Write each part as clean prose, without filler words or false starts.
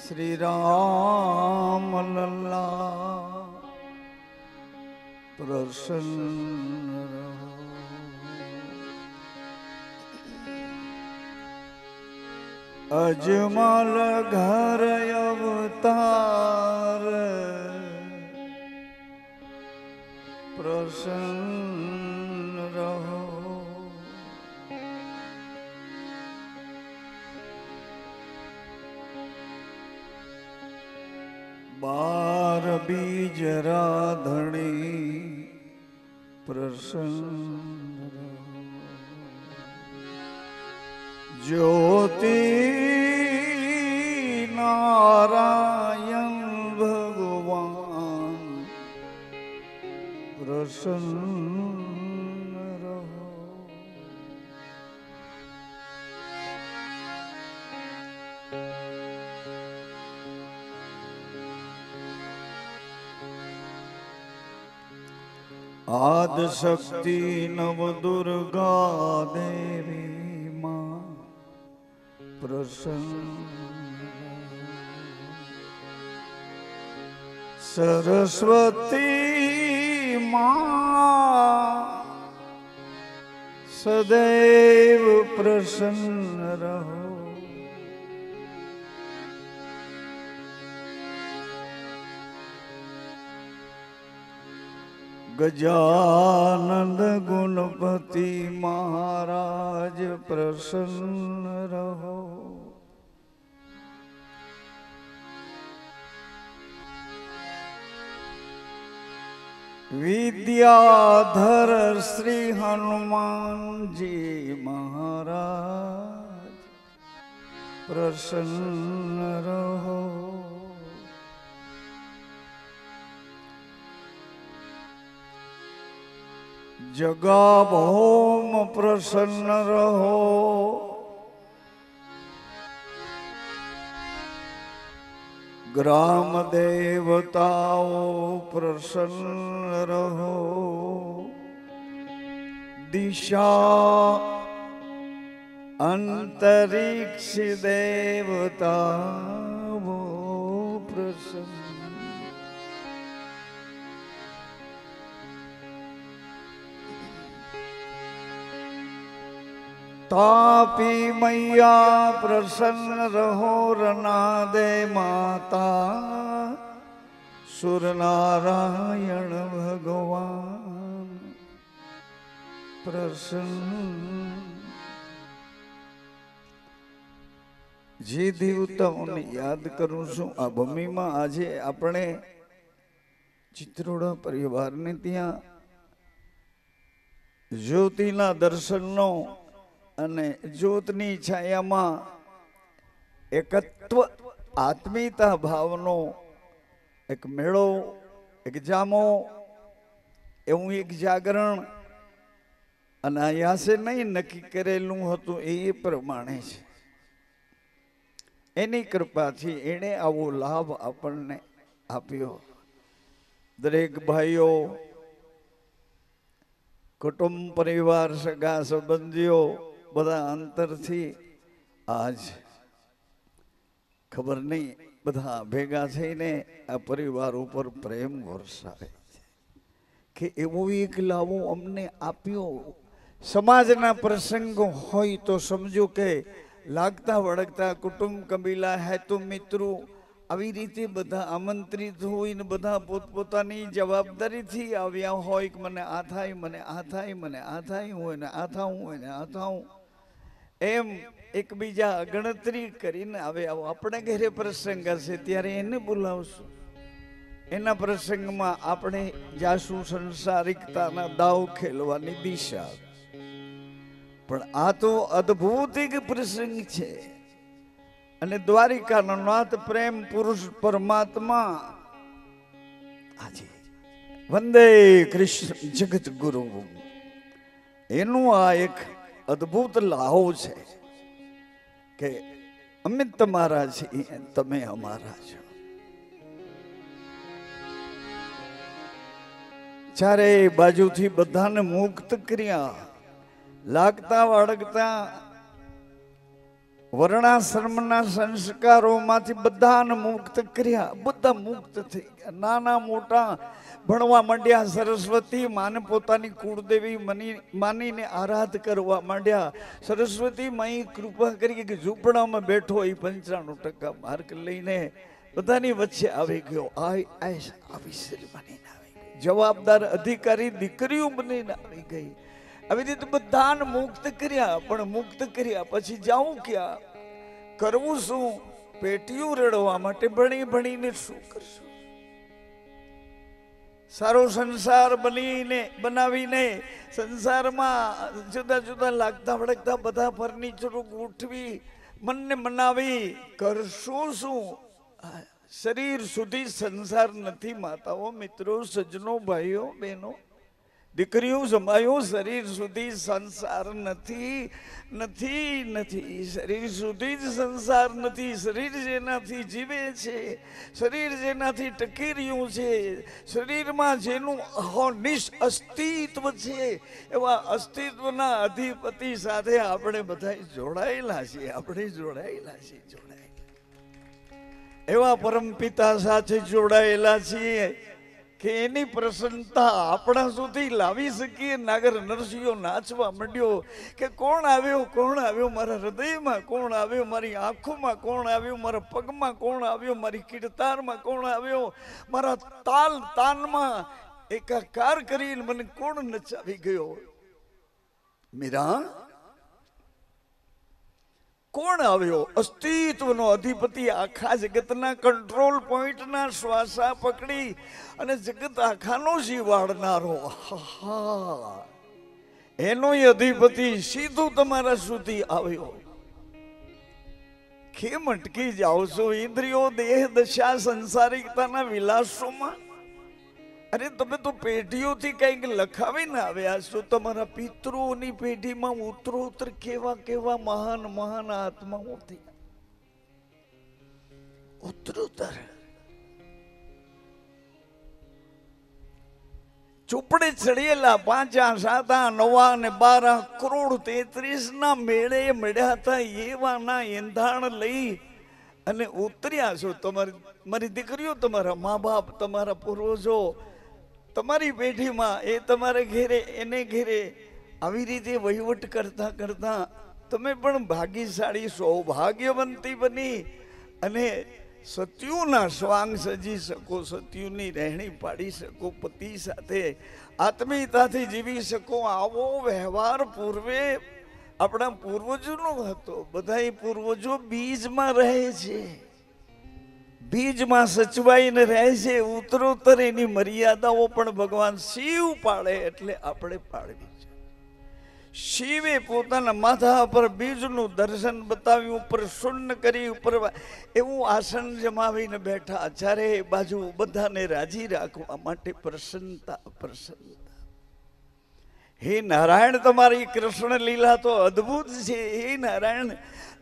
શ્રી રામ લલ્લા પ્રસન્ન રહો. અજમલ ઘર અવતાર પ્રસન્ન રહો. બાર બીજ રાધણી પ્રસન્ન રહો. જ્યોતિ નારાયણ ભગવાન પ્રસન્ન રહો. આદ શક્તિ નવ દુર્ગા દેવી માં પ્રસન્ન. સરસ્વતી માં સદૈવ પ્રસન્ન રહો. ગજાનંદ ગુણપતિ મહારાજ પ્રસન્ન રહો. વિદ્યાધર શ્રી હનુમાનજી મહારાજ પ્રસન્ન રહો. જગા ભૌમ પ્રસન્ન રહો. ગ્રામ દેવતાઓ પ્રસન્ન રહો. દિશા અંતરિક્ષ દેવતાઓ પ્રસન્ન. તાપી મૈયા પ્રસન્ન રહો. રનાદે માતા સુરનારાયણ ભગવાન પ્રસન્ન. જે દેવતાઓને યાદ કરું છું આ ભૂમિમાં, આજે આપણે ચિત્રોડા પરિવારને ત્યાં જ્યોતિના દર્શનનો અને જ્યોતની છાયામાં એકત્વ આત્મીયતા ભાવનો એક મેળો, એક જામો, એવું એક જાગરણ અને આયાસે નહીં નક્કી કરેલું હતું એ પ્રમાણે છે. એની કૃપાથી એણે આવો લાભ આપણને આપ્યો. દરેક ભાઈઓ, કુટુંબ પરિવાર, સગા સંબંધીઓ બધા અંતરથી આજ ખબર નહીં બધા ભેગા થઈને આ પરિવાર ઉપર પ્રેમ વરસાવે છે કે એવો એક લાવો અમને આપ્યો. સમાજના પ્રસંગો હોય તો સમજો કે લાગતા વળગતા કુટુંબ કબીલા હેતુ મિત્રો આવી રીતે બધા આમંત્રિત હોય ને બધા પોતપોતાની જવાબદારીથી આવ્યા હોય કે મને આ થાય, મને આ થાય, મને આ થાય, હોય ને આ થાઉં, હોય ને આ થાઉં, એમ એકબીજા ગણતરી કરીને આવે. આવો આપણે ઘરે પ્રસંગ હશે ત્યારે એને બોલાવશું. એના પ્રસંગમાં આપણે જાશું સંસારિકતાના દાવ ખેલવાની દિશા. પણ આ તો અદ્ભુત એક પ્રસંગ છે. અને દ્વારિકાનો નાથ પ્રેમ પુરુષ પરમાત્મા આજે વંદે કૃષ્ણ જગત ગુરુ એનું આ એક અદ્ભુત લાહો છે કે અમે તમારા છીએ, તમે અમારા છો. ચારે બાજુથી બધાને મુક્ત કર્યા. લાગતા વળગતા વર્ણાશ્રમના સંસ્કારોમાંથી બધાને મુક્ત કર્યા, બધા મુક્ત થઈ ગયા. નાના મોટા ભણવા માંડ્યા. સરસ્વતી માને પોતાની કુળદેવી માનીને આરાધ કરવા માંડ્યા. સરસ્વતી માઈ કૃપા કરી કે ઝૂંપડામાં બેઠો એ 95% માર્ક લઈને બધાની વચ્ચે આવી ગયો. આવી બનીને આવી ગઈ, જવાબદાર અધિકારી દીકરીઓ બનીને આવી ગઈ. આવી રીતે બધાને મુક્ત કર્યા. પણ મુક્ત કર્યા પછી જાઉં ક્યાં, કરવું શું? પેટીયું રડવા માટે ભણી ભણીને શું કરશું? સારો સંસાર બનાવીને સંસારમાં જુદા જુદા લાગતા વળગતા બધા ફર્નિચરો ગોઠવી મનને મનાવી કરશું શું? શરીર સુધી સંસાર નથી. માતાઓ, મિત્રો, સજ્જનો, ભાઈઓ, બહેનો, દીકરીઓ, જમાયો, શરીર સુધી સંસાર નથી. શરીર સુધી જ સંસાર નથી. શરીર જેનાથી જીવે છે, શરીર જેનાથી ટકી રહ્યું છે, શરીરમાં જેનું અહોનિશ અસ્તિત્વ છે, એવા અસ્તિત્વના અધિપતિ સાથે આપણે બધા જોડાયેલા છીએ. એવા પરમપિતા સાથે જોડાયેલા છીએ કે એની પ્રસન્નતા આપણા સુધી લાવી શકીએ. નાગર નરસિંહો નાચવા માંડ્યો કે કોણ આવ્યો મારા હૃદયમાં, કોણ આવ્યો મારી આંખોમાં, કોણ આવ્યો મારા પગમાં, કોણ આવ્યો મારી કીર્તારમાં, કોણ આવ્યો મારા તાનમાં, એકાકાર કરીને મને કોણ નચાવી ગયો? મીરા, કોણ આવ્યો? અસ્તિત્વનો અધિપતિ, આખા જગતના કંટ્રોલ પોઈન્ટના શ્વાસા પકડી અને જગત આખાનો જીવાડનારો, એનો અધિપતિ સીધું તમારા સુધી આવ્યો. કેમ અટકી જાઓ છો ઇન્દ્રિયો, દેહ, દશા, સંસારિકતાના વિલાસોમાં? અરે તમે તો પેઢીઓથી કંઈક લખાવીને આવ્યા છો. તમારા પિતૃઓની પેઢીમાં ઉત્તરોત્તર કેવા મહાન આત્માઓ થયા. ઉત્તરોત્તર ચોપડે ચડેલા 5, 7, 9 અને 12 કરોડ 33 ના મેળે મળ્યા હતા. એવાના એંધાણ લઈ અને ઉતર્યા છો. મારી દીકરીઓ, તમારા મા બાપ, તમારા પૂર્વજો, તમારી પેઢીમાં, એ તમારે ઘેરે, એને ઘેરે આવી રીતે વહીવટ કરતા કરતા તમે પણ ભાગ્યશાળી, સૌભાગ્યવંતી બની અને સત્યુના સ્વાંગ સજી શકો, સત્યુની રહેણી પાડી શકો, પતિ સાથે આત્મીયતાથી જીવી શકો. આવો વ્યવહાર પૂર્વે આપણા પૂર્વજોનો હતો. બધા પૂર્વજો બીજમાં રહે છે, બીજમાં સચવાઈને રહે છે. ઉત્તરોત્તર એની મર્યાદાઓ પણ ભગવાન શિવ પાળે એટલે આપણે પાળવી છે. શિવે પોતાના માથા પર બીજનું દર્શન બતાવ્યું, ઉપર શૂન્ય કરી, ઉપર એવું આસન જમાવીને બેઠા. ચારે બાજુ બધાને રાજી રાખવા માટે પ્રસન્નતા. હે નારાયણ, તમારી કૃષ્ણ લીલા તો અદ્ભુત છે. હે નારાયણ,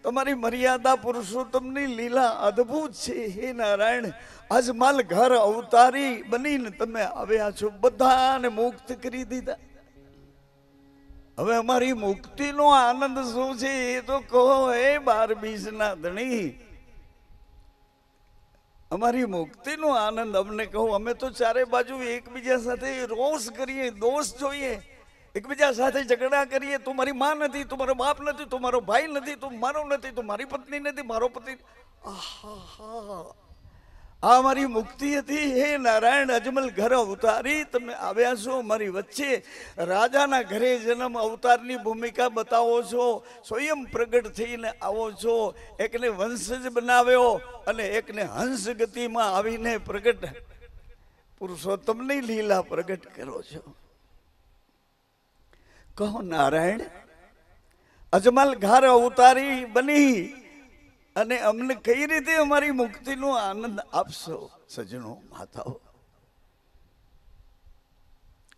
તમારી મર્યાદા પુરુષોત્તમની લીલા અદ્ભુત છે. હે નારાયણ, અજમલ ઘર અવતારી બનીને તમે આવ્યા છો, બધાને મુક્ત કરી દીધા. હવે અમારી મુક્તિનો આનંદ શું છે એ તો કહો. હે 12 ના ધણી, અમારી મુક્તિનો આનંદ અમને કહો. અમે તો ચારે બાજુ એકબીજા સાથે રોષ કરીએ, દોષ જોઈએ, એકબીજા સાથે ઝઘડા કરીએ. તું મારી માં નથી, તું મારો બાપ નથી, તું મારો ભાઈ નથી, તું મારો નથી, તું મારી પત્ની નથી, મારો પતિ. આ મારી મુક્તિ હતી. હે નારાયણ, અજમલ ઘર અવતારી તમે આવ્યા છો અમારી વચ્ચે. રાજાના ઘરે જન્મ, અવતારની ભૂમિકા બતાવો છો, સ્વયં પ્રગટ થઈને આવો છો. એકને વંશજ બનાવ્યો અને એકને હંસ ગતિમાં આવીને પ્રગટ પુરુષોત્તમની લીલા પ્રગટ કરો છો. કહો નારાયણ, અજમલ ઘર અવતારી બની અને અમને કઈ રીતે અમારી મુક્તિનો આનંદ આપશો? સજ્જનો, માતાઓ,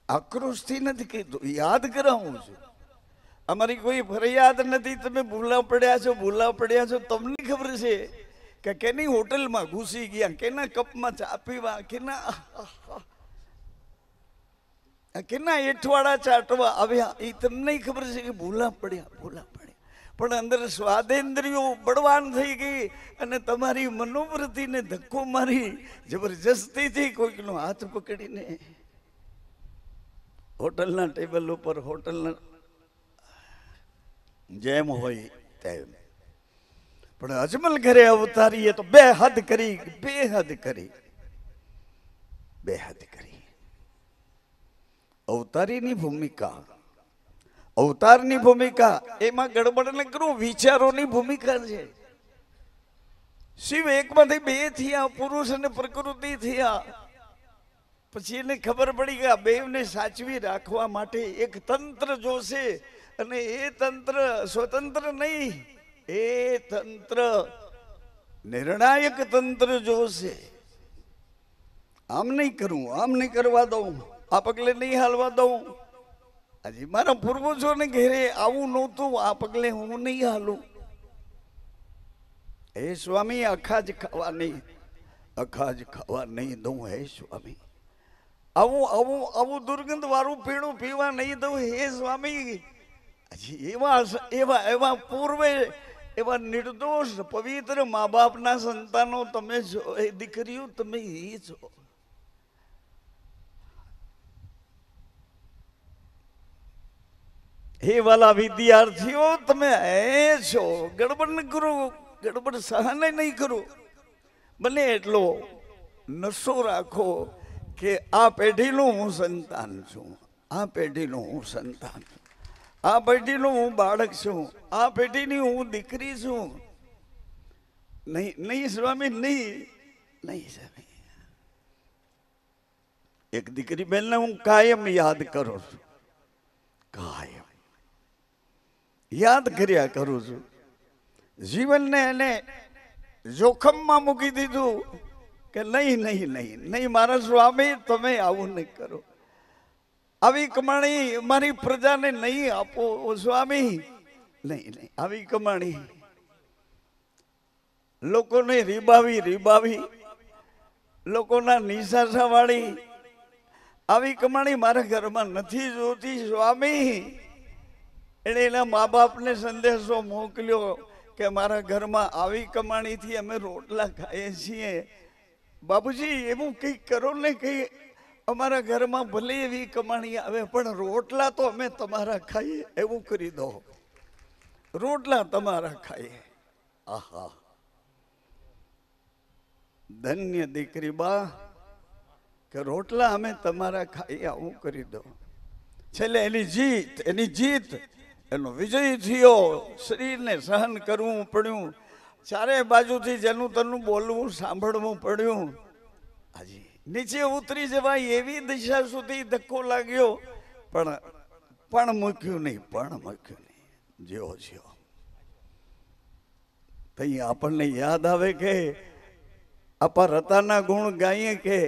આક્રોશથી નથી કીધું, યાદ કરાવું છું. અમારી કોઈ ફરિયાદ નથી. તમે ભૂલા પડ્યા છો. તમને ખબર છે કે કેની હોટલમાં ઘૂસી ગયા, કેના કપમાં ચા પીવા, કેના એઠવાડા ચાટવા આવ્યા, એ તમને ખબર છે કે ભૂલા પડ્યા. પણ અંદર સ્વાદેન્દ્રિયો બળવાન થઈ ગઈ અને તમારી મનોવૃત્તિને ધક્કો મારી જબરજસ્તીથી કોઈકનો હાથ પકડીને હોટલના ટેબલ ઉપર હોટલના જેમ હોય તેમ પણ અજમલ ઘરે અવતારીએ તો બેહદ કરી અવતારીની ભૂમિકા, અવતારની ભૂમિકા એમાં ગડબડ ન કરું, વિચારોની ભૂમિકા છે. શિવ એકમાંથી બે થયા, પુરુષ અને પ્રકૃતિ થયા. પછી એને ખબર પડી કે આ બેવને સાચવી રાખવા માટે એક તંત્ર જોશે, અને એ તંત્ર સ્વતંત્ર નહીં, એ તંત્ર નિર્ણાયક તંત્ર જોશે. આમ નહીં કરું, આમ નહીં કરવા દઉં, આ પગલે નહીં હાલવા દઉં. હજી મારા પૂર્વજોને ઘેરે આવું નહોતું, આ પગલે હું નહીં હાલું. હે સ્વામી અખાજ ખાવા નહીં દઉં. હે સ્વામી આવું દુર્ગંધ વાળું પીણું પીવા નહીં દઉં. હે સ્વામી હજી એવા પૂર્વે એવા નિર્દોષ પવિત્ર મા બાપના સંતાનો તમે છો, એ દીકરીઓ તમે એ છો. હે વાલા વિદ્યાર્થીઓ તમે એ છો. ગડબડ ન કરો, ગડબડ સહન નહીં કરો. બને એટલો નશો રાખો કે આ પેઢીનું હું સંતાન છું, આ પેઢીનું હું સંતાન છું, આ પેઢીનું હું બાળક છું, આ પેઢીની હું દીકરી છું. નહીં સ્વામી, નહીં સ્વામી. એક દીકરી બેનને હું કાયમ યાદ કરું છું, કાયમ યાદ કર્યા કરું છું. જીવનને એને જોખમમાં મૂકી દીધું કે નહીં મારા સ્વામી તમે આવું નહીં કરો. આવી કમાણી મારી પ્રજાને નહીં આપો સ્વામી, નહીં આવી કમાણી લોકોને રીબાવી લોકોના નિશાસા વાળી આવી કમાણી મારા ઘરમાં નથી જોતી સ્વામી. એણે એના મા બાપને સંદેશો મોકલ્યો કે મારા ઘરમાં આવી કમાણીથી અમે રોટલા ખાઈએ છીએ. બાબુજી એવું કંઈક કરો ને, કંઈ અમારા ઘરમાં ભલે એવી કમાણી આવે પણ રોટલા તો અમે તમારા ખાઈએ, એવું કરી દો. રોટલા તમારા ખાઈએ. આહા, ધન્ય દીકરી બા કે રોટલા અમે તમારા ખાઈએ, આવું કરી દો. છેલ્લે એની જીત એનો વિજય થયો. શરીરને સહન કરવું પડ્યું, ચારે બાજુથી જેનું તેનું બોલવું સાંભળવું પડ્યું. હાજી નીચે ઉતરી જવાય એવી દિશા સુધી ધક્કો લાગ્યો, પણ મૂક્યું નહીં. જ્યો તઈ આપણને યાદ આવે કે આપા રતાના ગુણ ગાઈએ, કે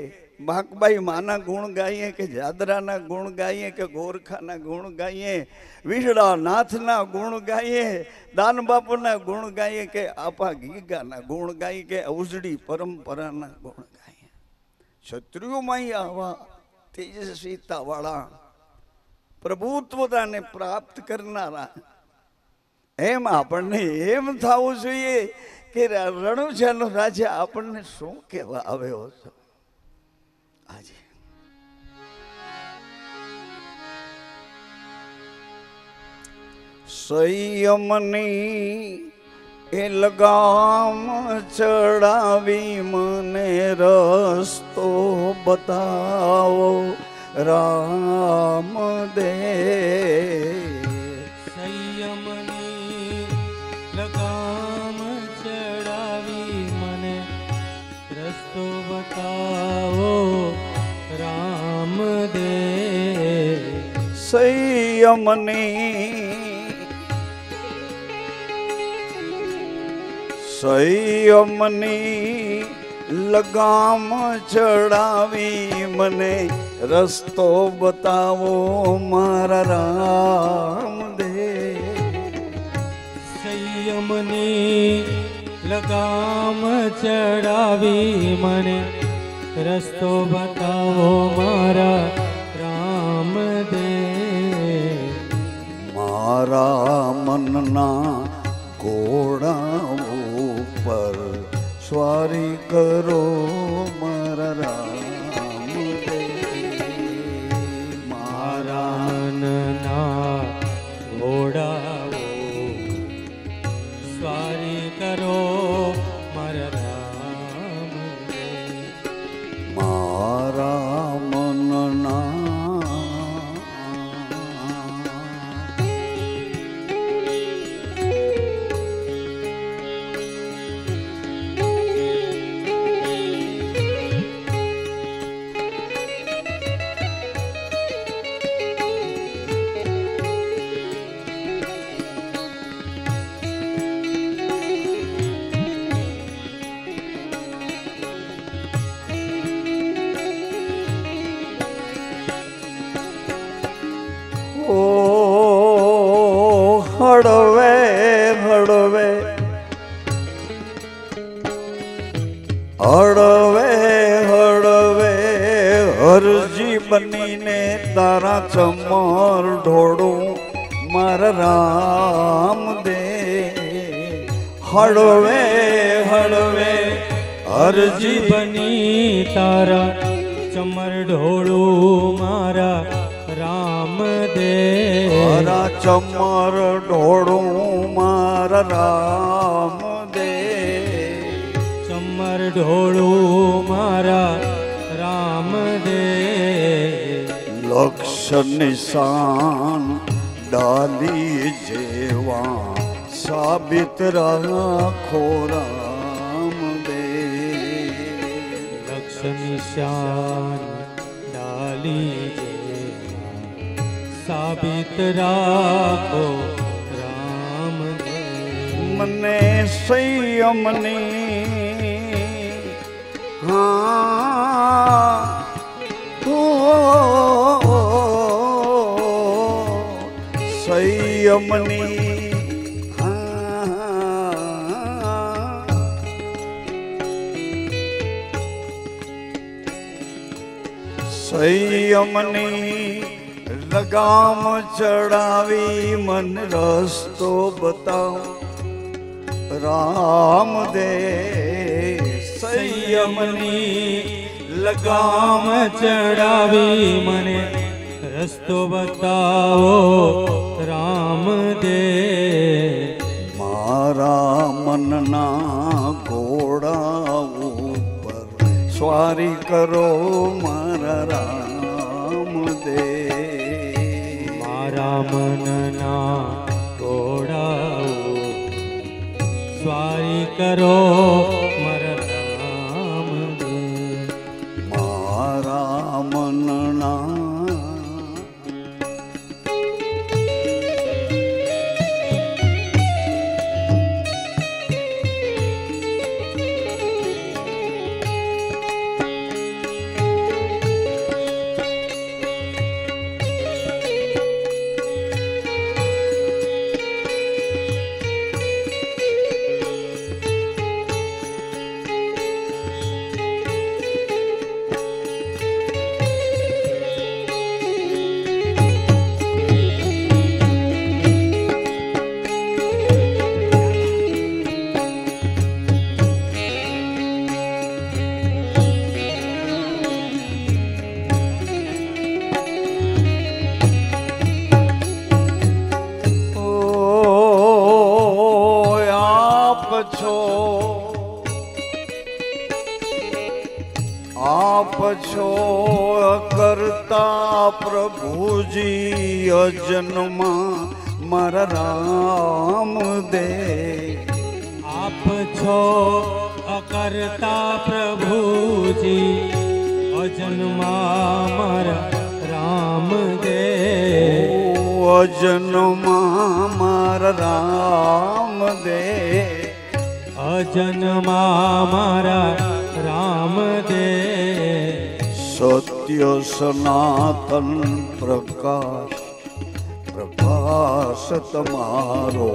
બાકબાઈ માના ગુણ ગાઈએ, કે જાદરાના ગુણ ગાઈએ, કે ગોરખાના ગુણ ગાઈએ, વિસડા નાથના ગુણ ગાઈએ, દાન બાપુના ગુણ ગાઈએ, કે આપા ગીગાના ગુણ ગાઈએ, કે અવજડી પરંપરાના ગુણ ગાઈએ. ક્ષત્રિયોમાં આવા તેજસ્વીતા વાળા પ્રભુત્વતાને પ્રાપ્ત કરનારા, એમ આપણને એમ થવું જોઈએ કે રણુજાનો રાજા આપણને શું કહેવા આવ્યો હતો. આજે સંયમની એ લગામ ચડાવી મને રસ્તો બતાવો રામદેવ. સંયમની લગામ ચડાવી મને રસ્તો બતાવો રામદેવ. સંયમની લગામ ચડાવી મને રસ્તો બતાવો મારા રામદેવ. સંયમની લગામ ચડાવી મને રસ્તો બતાવો મારા રામદેવ. મારા મનના ઘોડા ઉપર સ્વારી કરો મારા રામ મારા મનના ઘોડાઓ સ્વારી કરો મારા રામ મારા મનના હળવે હળવે હળવે હળવે હરજી બનીને તારા ચમર ઢોળું મારા રામ દે હળવે હળવે અરજી બની તારા ચમર ઢોળું મારા રામ દે મારા ચમર ઢોળું મારા રામ દે ચમર ઢોળું મારા રામ દે લક્ષ નિશાન ડાલી જેવા સાબિત રાખો રામ દે લક્ષ નિશાન ડાલી સાબિત રાખો રામ દે મને સંયમની સંયમની સંયમની લગામ ચડાવી મન રસ્તો બતાવ રામ દે સંયમની લગામ ચડાવી મને રસ્તો બતાવો રામ દે મારા મનના ઘોડા ઉપર સ્વારી કરો મારા રામ દે મારા મનના ઘોડાઓ સ્વારી કરો મારા રામ દે મારા મનના આપ છો કરતા પ્રભુજી અજન્મા મારા રામ દે આપ છો અકર્તા પ્રભુજી અજન્મા મારા રામ દે અજન્મા મારા રામ દે અજન્મા મારા રામ દે સત્ય સનાતન પ્રકાશ પ્રભાસ તમારો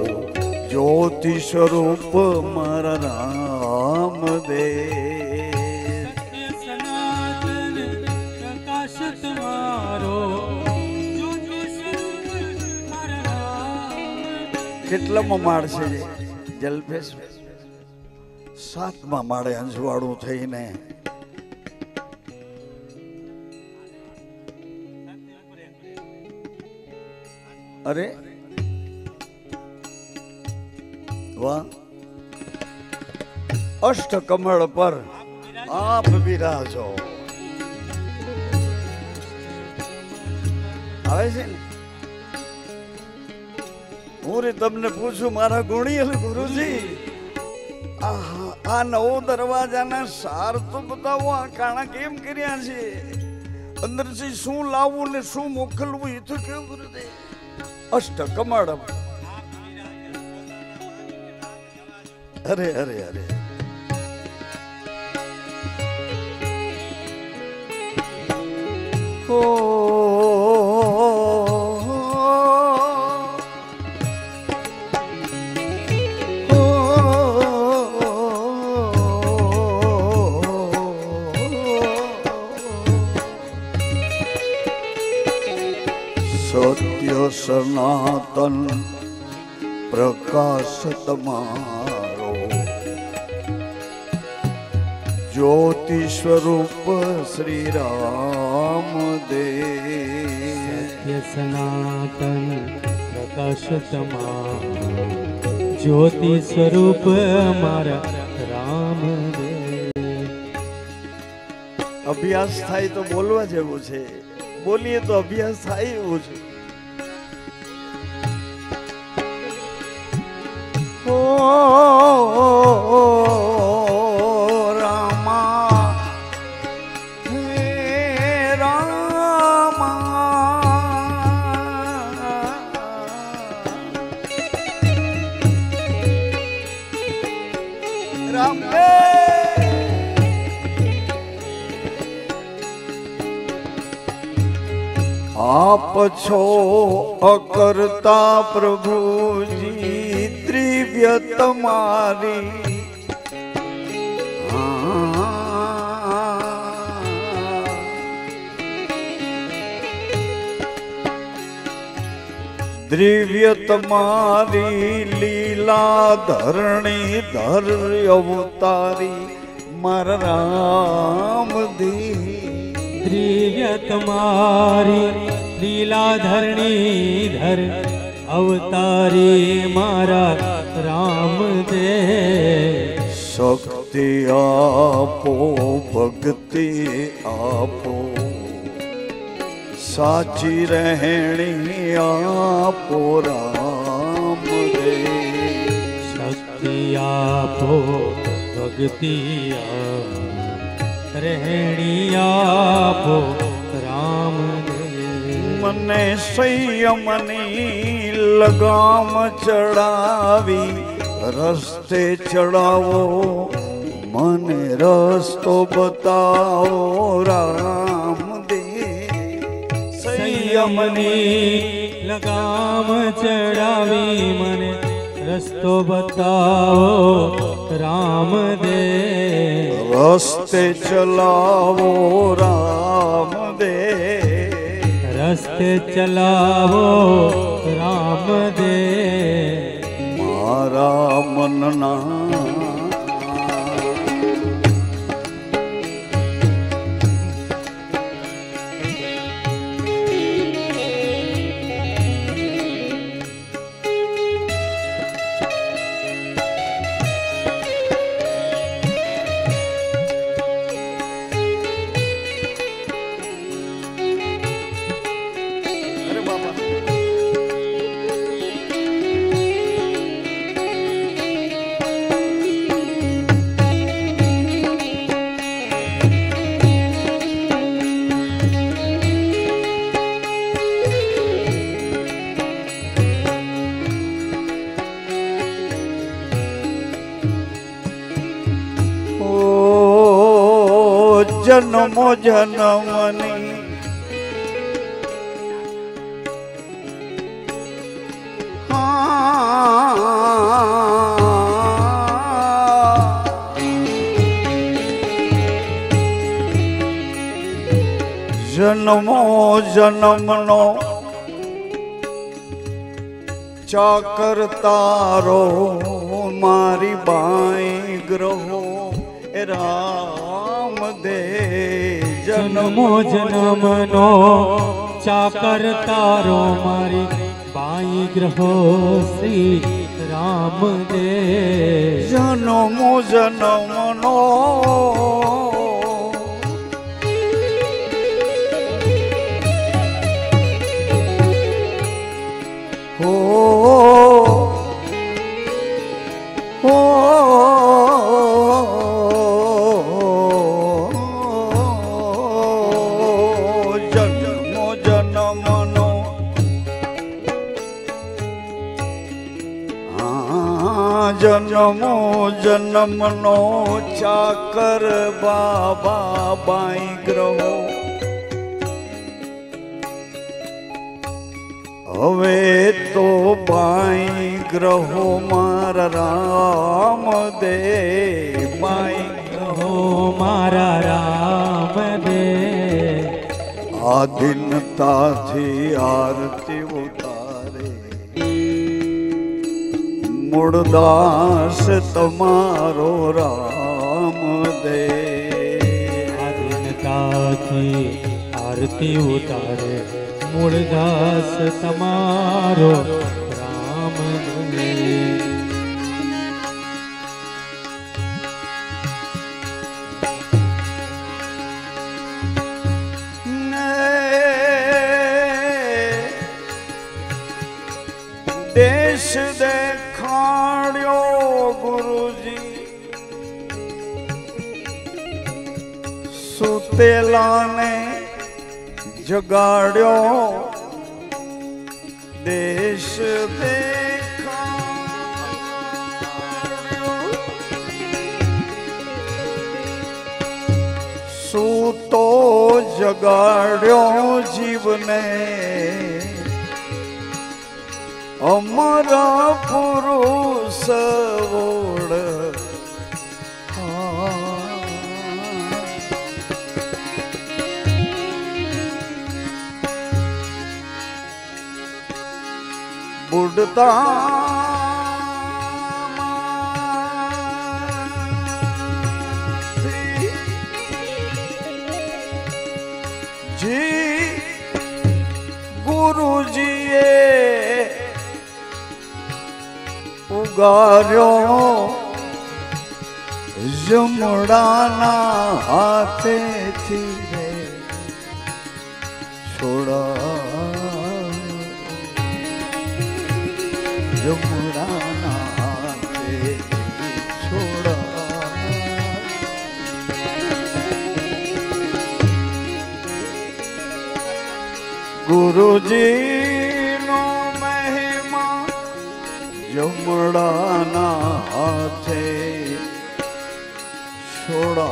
જ્યોતિ સ્વરૂપ મારા રામ દે સનાતન પ્રકાશ તમારો જ્યોતિ સ્વરૂપ મારા રામ કેટલામાં માળ છે જલ્પેશ સાતમા માળે અંજવાળું થઈને અરે વાહ અષ્ટકમળ પર આપ બિરાજો આવે છે ને હું રે તમને પૂછું મારા ગુણીયલ ગુરુજી આ નવો દરવાજાના સાર તો બતાવો આ કાણા કેમ કર્યા છે અંદરથી શું લાવવું ને શું મોકલવું એ તો કેવું ગુરુદેવ અષ્ટકમળ અરે અરે અરે ઓ સત્ય સનાતન પ્રકાશ તમારો જ્યોતિ સ્વરૂપ શ્રી રામ દેવ સનાતન પ્રકાશ તમારો જ્યોતિ સ્વરૂપ મારા રામદેવ. અભ્યાસ થાય તો બોલવા જેવું છે, બોલીએ તો અભ્યાસ થાય એવું છે. ઓ રામા હે રામા રામ आप छो अकर्ता प्रभुजी द्रव्य तुम्हारी द्रव्य तुम्हारी लीला धरणी धर अवतारी मर राम दी दिव्य तुम्हारी लीला धरणी धर अवतारी मारा राम दे. शक्ति आपो भक्ति आपो साची रहणी आपो राम दे. शक्ति आपो भक्ति आपो रहणी आपो राम दे. मने संयमनी लगाम चढ़ावी रस्ते चढ़ावो मने रस्तो बताओ राम दे. संयमनी लगाम चढ़ावी मने रस्तो बताओ राम दे. रस्ते चलावो राम दे. रस्ते चलावो राम दे. मारा मनना जन्मो जन्मनी जन्मो जन्मनो चाकर तारो मारी बाई ग्रहो राम दे जन्मो जन्मनो चाकर तारो मारी बाई ग्रहो श्री राम दे जन्मो जन्मनो जन्मो जन्मनो चाकर बाबा बाई ग्रहो हवे तो बाई ग्रहो मारा राम दे बाई ग्रहो मारा राम दे आधीनता थी आरती उतारे मुर्दास तमारो राम दे आधीनता की आरती उतारे मुर्दास तमारो राम दे देश देखाड़ियो गुरुजी सुतेला ने जगाड़ियो देश देखाड़ियो सूतो जगाड़ियो जीवने अमर पुरुष वोड़ बुढ़ता जी गुरु जी उगार्यो जमड़ाना हाथे थी रे छोड़ा जमड़ाना हाथे थी छोड़ा गुरुजी नो महिमा जमड़ाना हाथे छोड़ा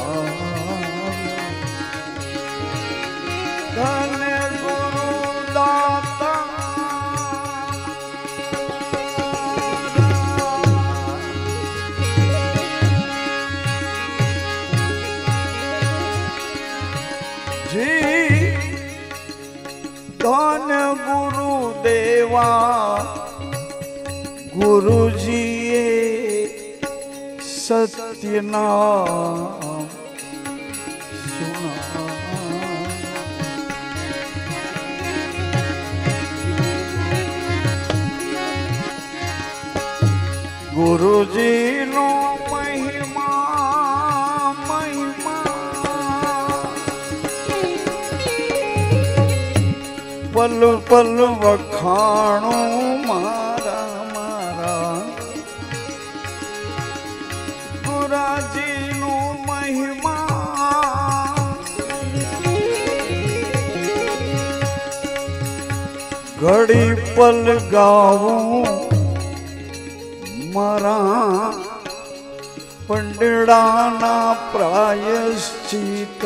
धन गुरु दाता जी धन गुरु देवा गुरु जी सत्य नाम सुना गुरु जी नो महिमा महिमा पल पल वखाणो मारा मारा गुराजी नो महिमा घड़ी पल गाऊं मारा पंडड़ाना प्रायश्चित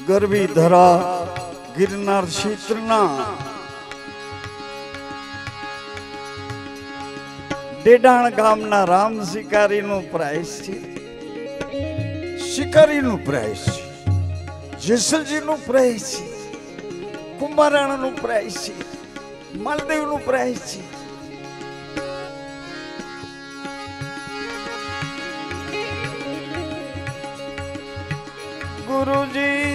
ગરવી ધરા ગિરનાર ક્ષેત્રના ડેડાણ ગામના રામ શિકારીનું પ્રાઇસ છે, શિકારીનું પ્રાઇસ છે, જેસલજીનું પ્રાઇસ છે, કુંભારાણાનું પ્રાઇસ છે, માલદેવનું પ્રાઇસ છે. ગુરુજી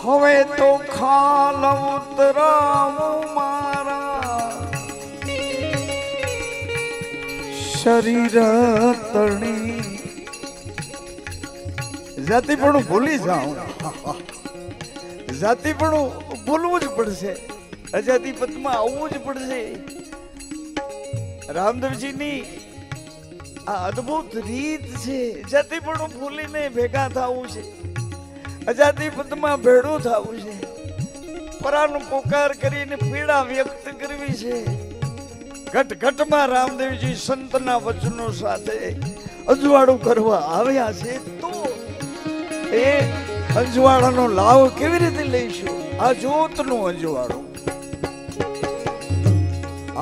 હવે તો ખાલ ઉતરાવું મારા શરીર તણી. જાતિ પણ ભૂલી જાઉં, જાતિ પણ ભૂલવું જ પડશે, અજાતિ પદમાં આવવું જ પડશે. રામદેવજીની આ અદ્ભુત રીત છે, જાતિ પણ ભૂલીને ભેગા થવું છે, અજાતિ પદમાં ભેડું થવું છે, પરાનો પોકાર કરીને પીડા વ્યક્ત કરવી છે. ઘટ ઘટમાં રામદેવજી સંતના વચનો સાથે અજવાળું કરવા આવ્યા છે, તો એ અજવાળાનો લાભ કેવી રીતે લઈશું? આ જ્યોતનું અજવાળું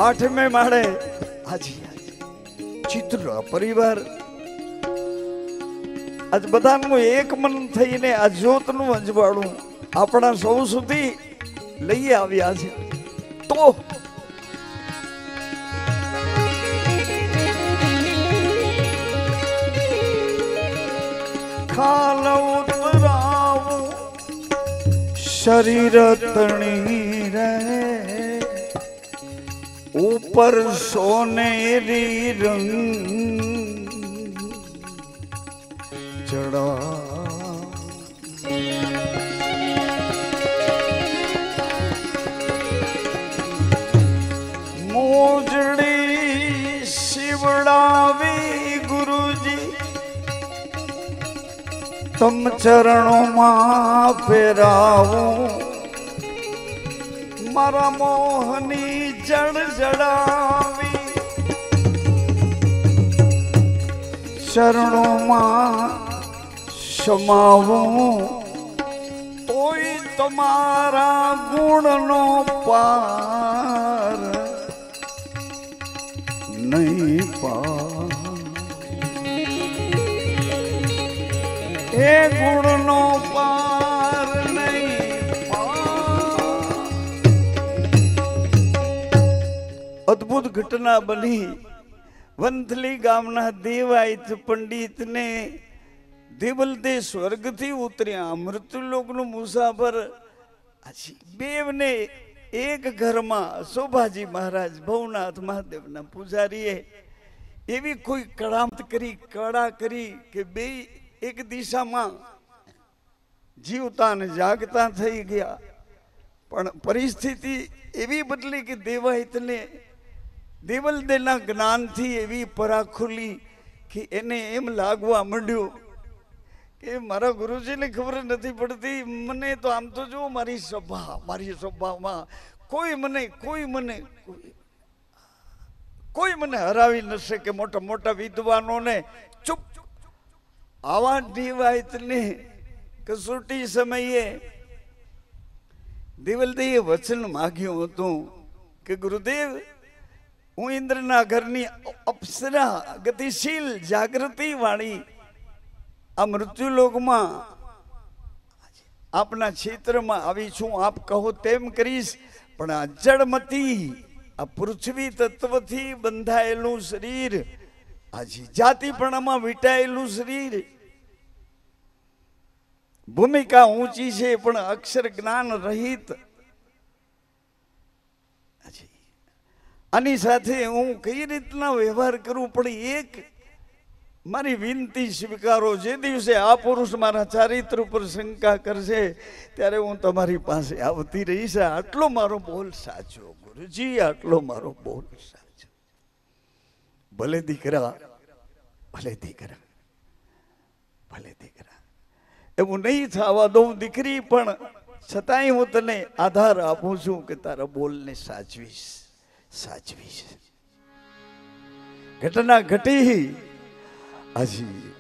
8મે માળે આજે ચિત્ર પરિવાર આજ બધાનું એક મન થઈને આ જ્યોતનું અજવાળું આપણા સૌ સુધી લઈ આવ્યા છે. તો ખાલ ઉતરાવું શરીર તણી રહે ઉપર સોનેરી રંગ ચડા. મોજડી શિવડાવી ગુરુજી તમ ચરણોમાં ફેરાવું, મારા મોહની જડ જડાવી ચરણોમાં સમાવું, તોય તમારા ગુણનો પાર નહીં પાર. એ ગુણનો પાર નહીં પાર. અદ્ભુત ઘટના બની. વંથલી ગામના દેવાયત પંડિતને દેવલદે સ્વર્ગથી ઉતર્યા, મૃત્યુલોકનું મુસાફર. બેવને એક ઘરમાં શોભાજી મહારાજ ભવનાથ મહાદેવના પૂજારીએ એવી કોઈ કળામત કરી, કળા કરી કે બે એક દિશામાં જીવતા ને જાગતા થઈ ગયા. પણ પરિસ્થિતિ એવી બદલી કે દેવાયતને દેવલદેના જ્ઞાનથી એવી પરા ખુલી કે એને એમ લાગવા માંડ્યું કે મારા ગુરુજીને ખબર નથી પડતી, મને તો આમ તો જો મારી સભામાં કોઈ મને હરાવી ન શકે. મોટા મોટા વિદ્વાનોને ચૂપ. આવા દેવાયતને કસોટી સમયે દેવલદેએ વચન માગ્યું હતું કે ગુરુદેવ, હું ઇન્દ્રના ઘરની અપ્સરા ગતિશીલ જાગૃતિ વાળી આ મૃત્યુલોકમાં આપના ક્ષેત્રમાં આવી છું. આપ કહો તેમ કરીશ. પણ આ જળમતી આ પૃથ્વી તત્વથી બંધાયેલું શરીર, આજે જાતિપણામાં વીંટાયેલું શરીર, ભૂમિકા ઊંચી છે પણ અક્ષર જ્ઞાન રહિત. આની સાથે હું કઈ રીતના વ્યવહાર કરું? પણ એક મારી વિનંતી સ્વીકારો. જે દિવસે આ પુરુષ મારા ચારિત્ર ઉપર શંકા કરશે ત્યારે હું તમારી પાસે આવતી રહીશ. આટલો મારો બોલ સાચો ગુરુજી, આટલો મારો બોલ સાચો. ભલે દીકરા, ભલે દીકરા, ભલે દીકરા, એવું નહીં થવા દઉં દીકરી, પણ છતાંય હું તને આધાર આપું છું કે તારા બોલને સાચવીશ. ઘટના ઘટી હજી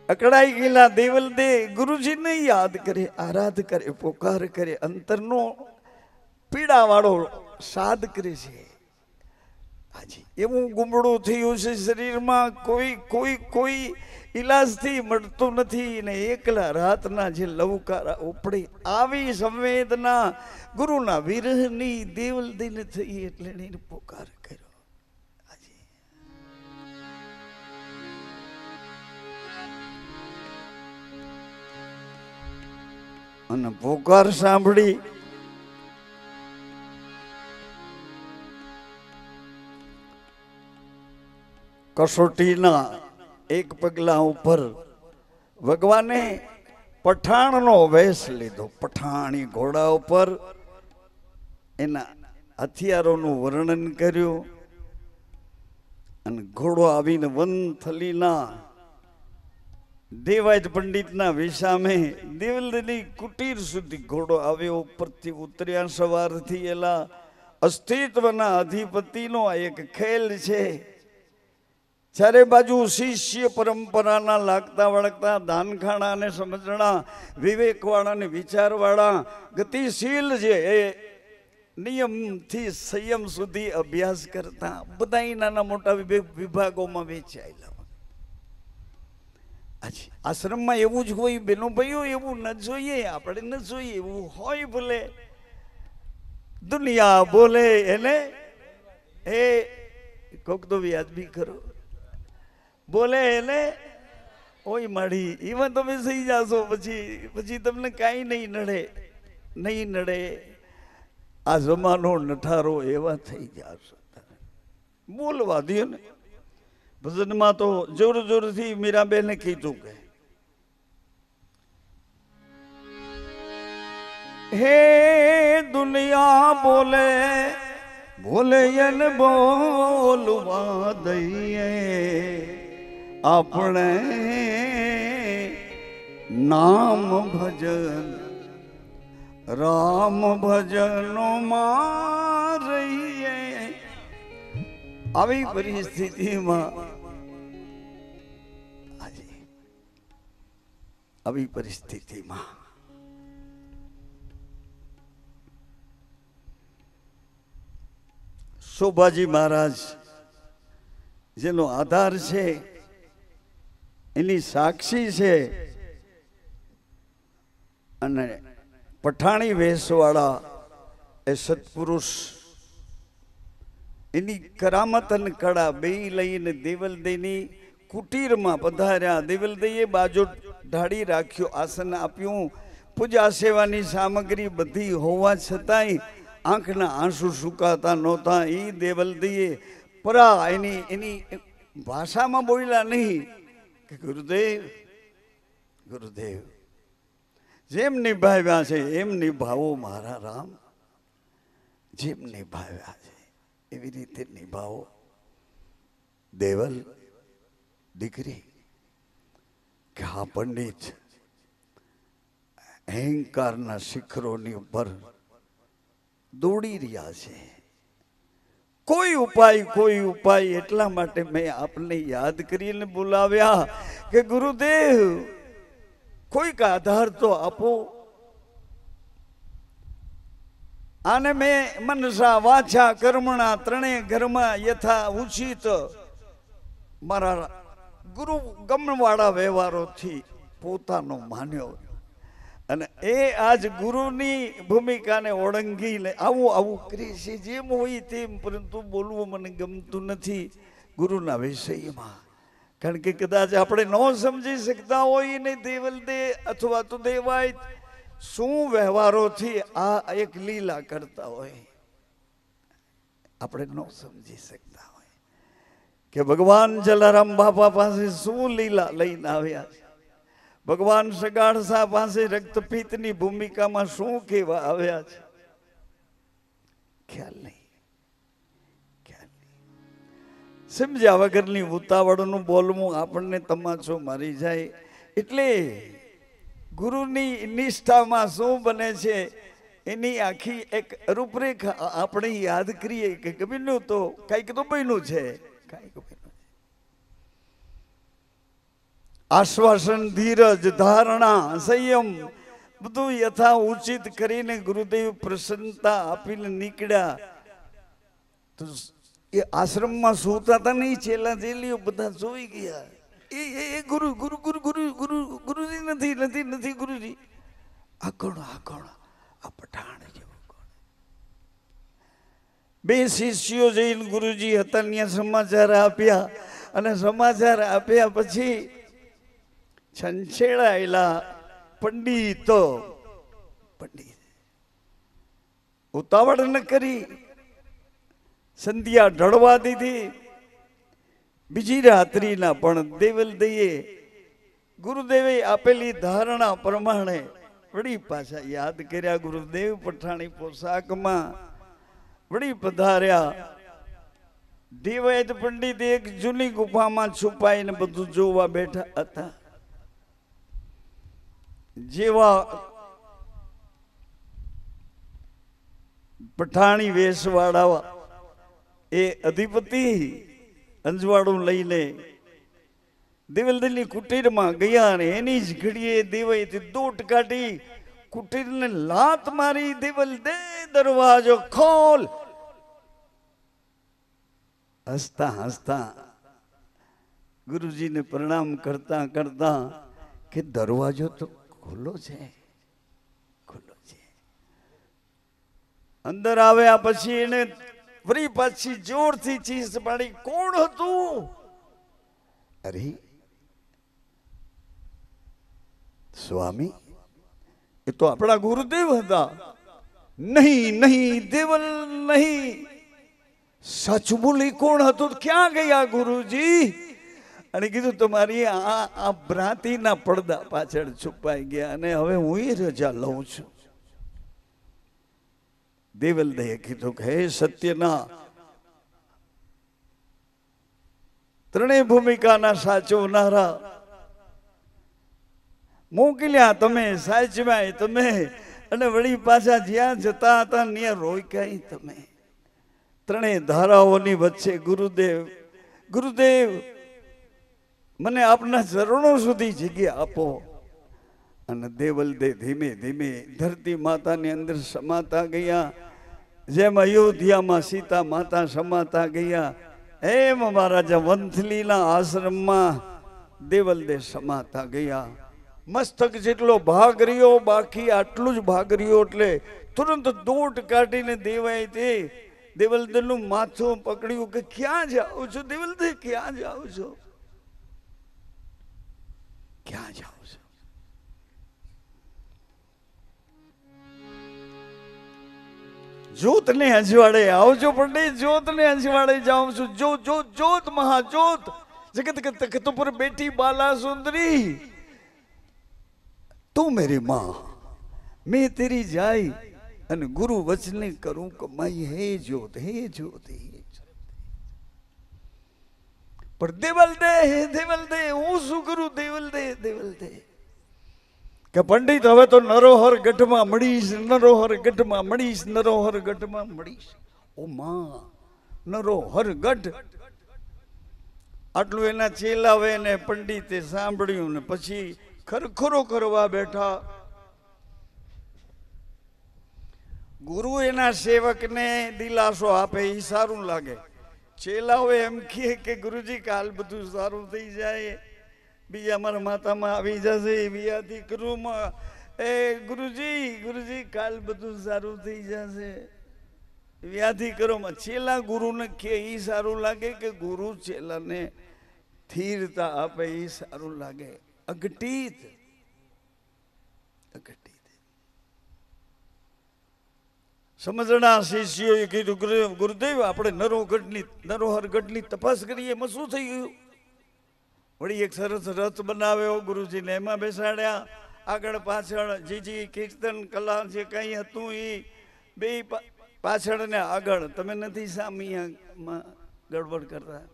અકળાઈ ગયેલા દેવલ દે ગુરુજીને યાદ કરે, આરાધ કરે, પોકાર કરે, અંતરનો પીડા વાળો સાદ કરે છે. હાજી એવું ગુમડું થયું છે શરીરમાં, કોઈ કોઈ કોઈ ઈલાજથી મળતું નથી ને એકલા રાતના જે લવકારા ઉપડે આવી સંવેદના ગુરુના વિરહની દેવલ દઈને થઈ એટલે એને પોકાર કર્યો. અને પોકાર સાંભળી કસોટીના એક પગલા ઉપર ભગવાને પઠાણનો વેશ લીધો. પઠાણી ઘોડા ઉપર એના હથિયારોનું વર્ણન કર્યું અને ઘોડો આવીને વનથલીના દેવાજ પંડિતના વિસામે દેવલની કુટીર સુધી ઘોડો આવ્યો. ઉપરથી ઉતર્યા સવાર થયેલા અસ્તિત્વના અધિપતિનો આ એક ખેલ છે. ચારે બાજુ શિષ્ય પરંપરાના લાગતા વળગતા દાનખાણા અને સમજણા વિવેકવાળા ને વિચારવાળા ગતિશીલ છે એ નિયમથી સંયમ સુધી અભ્યાસ કરતા બધા નાના મોટા વિભાગોમાં વેચાયેલા. આશ્રમમાં એવું જ હોય બેનો ભાઈઓ, એવું ન જોઈએ, આપણે ન જોઈએ, એવું હોય ભલે. દુનિયા બોલે એને એ કોક તો વ્યાજબી કરો, બોલે એને ઓય માડી એમાં તમે થઈ જાશો. પછી તમને કાંઈ નહીં નડે, નહીં નડે. આ જમાનો નઠારો એવા થઈ જશો. બોલવા દે ને. ભજનમાં તો જોર જોરથી મીરાબેને કીધું કે હે દુનિયા બોલે બોલે એને બોલવા દઈએ, આપણે નામ ભજન રામ ભજનો માં રહીએ. આવી પરિસ્થિતિમાં આવી પરિસ્થિતિમાં શોભાજી મહારાજ જેનો આધાર છે, એની સાક્ષી છે, અને પઠાણી વેશવાળા એ સત્પુરુષ એની કરામત અને કળા બે લઈને દેવલદેની કુટીરમાં પધાર્યા. દેવલદેએ બાજુ ઢાળી રાખ્યો, આસન આપ્યું, પૂજા સેવાની સામગ્રી બધી હોવા છતાંય આંખના આંસુ સુકાતા નહોતા. એ દેવલદેએ પરા એની ભાષામાં બોલ્યા નહીં કે ગુરુદેવ ગુરુદેવ જેમ નિભાવ્યા છે એમ નિભાવો મારા રામ, જેમ નિભાવ્યા છે એવી રીતે નિભાવો. દેવલ દીકરી કે હા પંડિત અહંકારના શિખરોની ઉપર દોડી રહ્યા છે. કોઈ ઉપાય. એટલા માટે મેં આપને યાદ કરીને બોલાવ્યા કે ગુરુદેવ કોઈક આધાર તો આપો. આને મેં મનસા વાચા કર્મણા ત્રણેય ઘરમાં યથા ઉચિત મારા ગુરુ ગમવાળા વ્યવહારોથી પોતાનો માન્યો, અને એ આજ ગુરુની ભૂમિકાને ઓળંગીને આવું કરી છે જેમ હોય તેમ. પરંતુ બોલવું મને ગમતું નથી ગુરુના વિષયમાં, કારણ કે કદાચ આપણે ન સમજી શકતા હોય ને દેવલદે અથવા તો દેવાય શું વ્યવહારોથી આ એક લીલા કરતા હોય, આપણે ન સમજી શકતા હોય કે ભગવાન જલારામ બાપા પાસે શું લીલા લઈને આવ્યા છે, ભગવાન સગાડસા પાસે રક્તપિત્તની ભૂમિકામાં શું કહેવા આવ્યા છે. ખ્યાલ નહીં. સમજ્યા વગરની ઉતાવળનું બોલવું આપણને તમાચો મારી જાય. એટલે ગુરુની નિષ્ઠામાં શું બને છે એની આખી એક રૂપરેખા આપણે યાદ કરીએ કે બન્યું તો કંઈક તો બન્યું છે, કંઈક બન્યું છે. આશ્વાસન, ધીરજ, ધારણા, સંયમ બધું યથા ઉચિત કરીને ગુરુદેવ પ્રસન્નતા આપીને નીકળ્યા. તો એ આશ્રમમાં સૂતા હતા નહીં, ચેલા ચેલીઓ બધા જોઈ ગયા. એ ગુરુ ગુરુ ગુરુ ગુરુ ગુરુ ગુરુજી નથી નથી નથી ગુરુજી. આ કોણ, આ કોણ? આ પઠાણ જેવું કોણ? બે શિષ્યો જઈને ગુરુજી હતા ત્યાં સમાચાર આપ્યા, અને સમાચાર આપ્યા પછી છંછેડાયેલા પંડિત ઉતાવળ ન કરી, સંધ્યા ઢળવા દીધી. બીજી રાત્રિના પણ દેવલદઈએ ગુરુદેવે આપેલી ધારણા પ્રમાણે વળી પાછા યાદ કર્યા. ગુરુદેવ પઠાણી પોશાકમાં વળી પધાર્યા. દેવાયત પંડિત એક જૂની ગુફામાં છુપાઈને બધું જોવા બેઠા હતા. જેવા પઠાણી વેશવાળા એ અધિપતિ અંજવાળું લઈને દેવલદીની કુટીરમાં ગયા, અને એની જ ઘડીએ દેવાયથી દોટ કાઢી કુટીરને લાત મારી. દેવલ દે દરવાજો ખોલ. હસતા હસતા ગુરુજીને પ્રણામ કરતા કરતા કે દરવાજો તો ખુલ્લો છે, ખુલ્લો છે. અંદર આવ્યા પછી એને ફરી પાછી જોરથી ચીસ પાડી, કોણ હતું? અરે સ્વામી, એ તો આપણા ગુરુદેવ હતા. નહીં નહીં દેવલ નહીં, સાચું બોલી, કોણ હતું? ક્યાં ગયા ગુરુજી? અને કીધું તમારી આ ભ્રાંતિના પડદા પાછળ છુપાઈ ગયા, અને હવે હું રજા લઉં છું. દેવલદયે કીધું કે હે સત્યના ત્રણેય ભૂમિકાના સાચવનારા, મોકલ્યા તમે, સાચવ્યા તમે, અને વળી પાછા જ્યાં જતા હતા ત્યાં રોક્યા તમે. ત્રણેય ધારાઓની વચ્ચે ગુરુદેવ, ગુરુદેવ મને આપના ચરણો સુધી જગ્યા આપો. અને દેવલદે ધીમે ધીમે ધરતી માતાની અંદર સમાતા ગયા. જેમ અયોધ્યામાં સીતા માતા સમાતા ગયા, એમ મહારાજા વંથલીના આશ્રમમાં દેવલદે સમાતા ગયા. મસ્તક જેટલો ભાગ રહ્યો, બાકી આટલું જ ભાગ રહ્યો. એટલે તુરંત દોટ કાઢીને દેવાય તે દેવલદેનું માથું પકડ્યું કે ક્યાં જાઓ છો દેવલદે? ક્યાં જાઓ છો? ક્યાં જાઓ છો? જ્યોત ને અજવાળે આવજો પંડિત, જ્યોત ને અજવાળે જાઉં છું. જ્યોત જ્યોત જ્યોત મહાજ્યોત જગત के तख्त पर बैठी बाला सुंदरी, तू मेरी माँ, मैं तेरी जाई અને ગુરુ વચને કરું કમાઈ. હે જ્યોત, હે જ્યોત, હે જ્યોત. પણ દેવલદે, હે દેવલદે, હું શું કરું? દેવલદે, દેવલદે કે પંડિત હવે તો નરોહર ગઢમાં મળીશ, નરોહર ગઢમાં મળીશ, નરોહર ગઢમાં મળીશ. ઓ માં, નરોહર ગઢ. આટલું એના ચેલાવે ને પંડિતે સાંભળ્યું ને પછી ખરખરો કરવા બેઠા. ગુરુ એના સેવકને દિલાસો આપે એ સારું લાગે. ચેલાઓ એમ કે ગુરુજી કાલ બધું સારું થઈ જાય, બીજા મારા માતામાં આવી જશે વ્યાધિ કરુમાં. એ ગુરુજી, ગુરુજી કાલ બધું સારું થઈ જશે વ્યાધિ કરોમાં. ચેલા ગુરુને કે એ સારું લાગે કે ગુરુ ચેલાને સ્થિરતા આપે એ સારું લાગે? અઘટિત, અઘટિત. સમજણા શિષ્યોએ કીધું ગુરુદેવ આપણે નરોહરગઢની તપાસ કરીએ. એમાં શું થઈ ગયું? વળી એક સરસ રથ બનાવ્યો, ગુરુજીને એમાં બેસાડ્યા. આગળ પાછળ જે કીર્તન કલા જે કંઈ હતું એ બે પાછળ ને આગળ. તમે નથી સામિયામાં ગડબડ કરતા.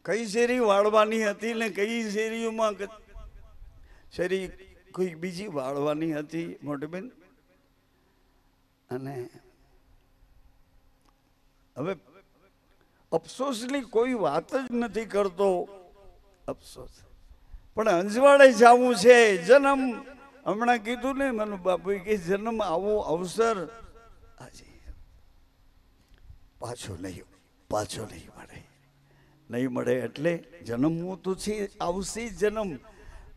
કઈ શેરી વાળવાની હતી ને કઈ શેરીઓમાં શેરી કોઈ બીજી વાળવાની હતી મોટીબેન. અને હવે અફસોસની કોઈ વાત જ નથી કરતો, અફસોસ. પણ અંજવાડે જવું છે. જન્મ હમણાં કીધું ને મને બાપુ કે જન્મ આવો અવસર આજે પાછો નહીં મળે. નહીં મળે એટલે જન્મવું તો છે, આવશે જન્મ.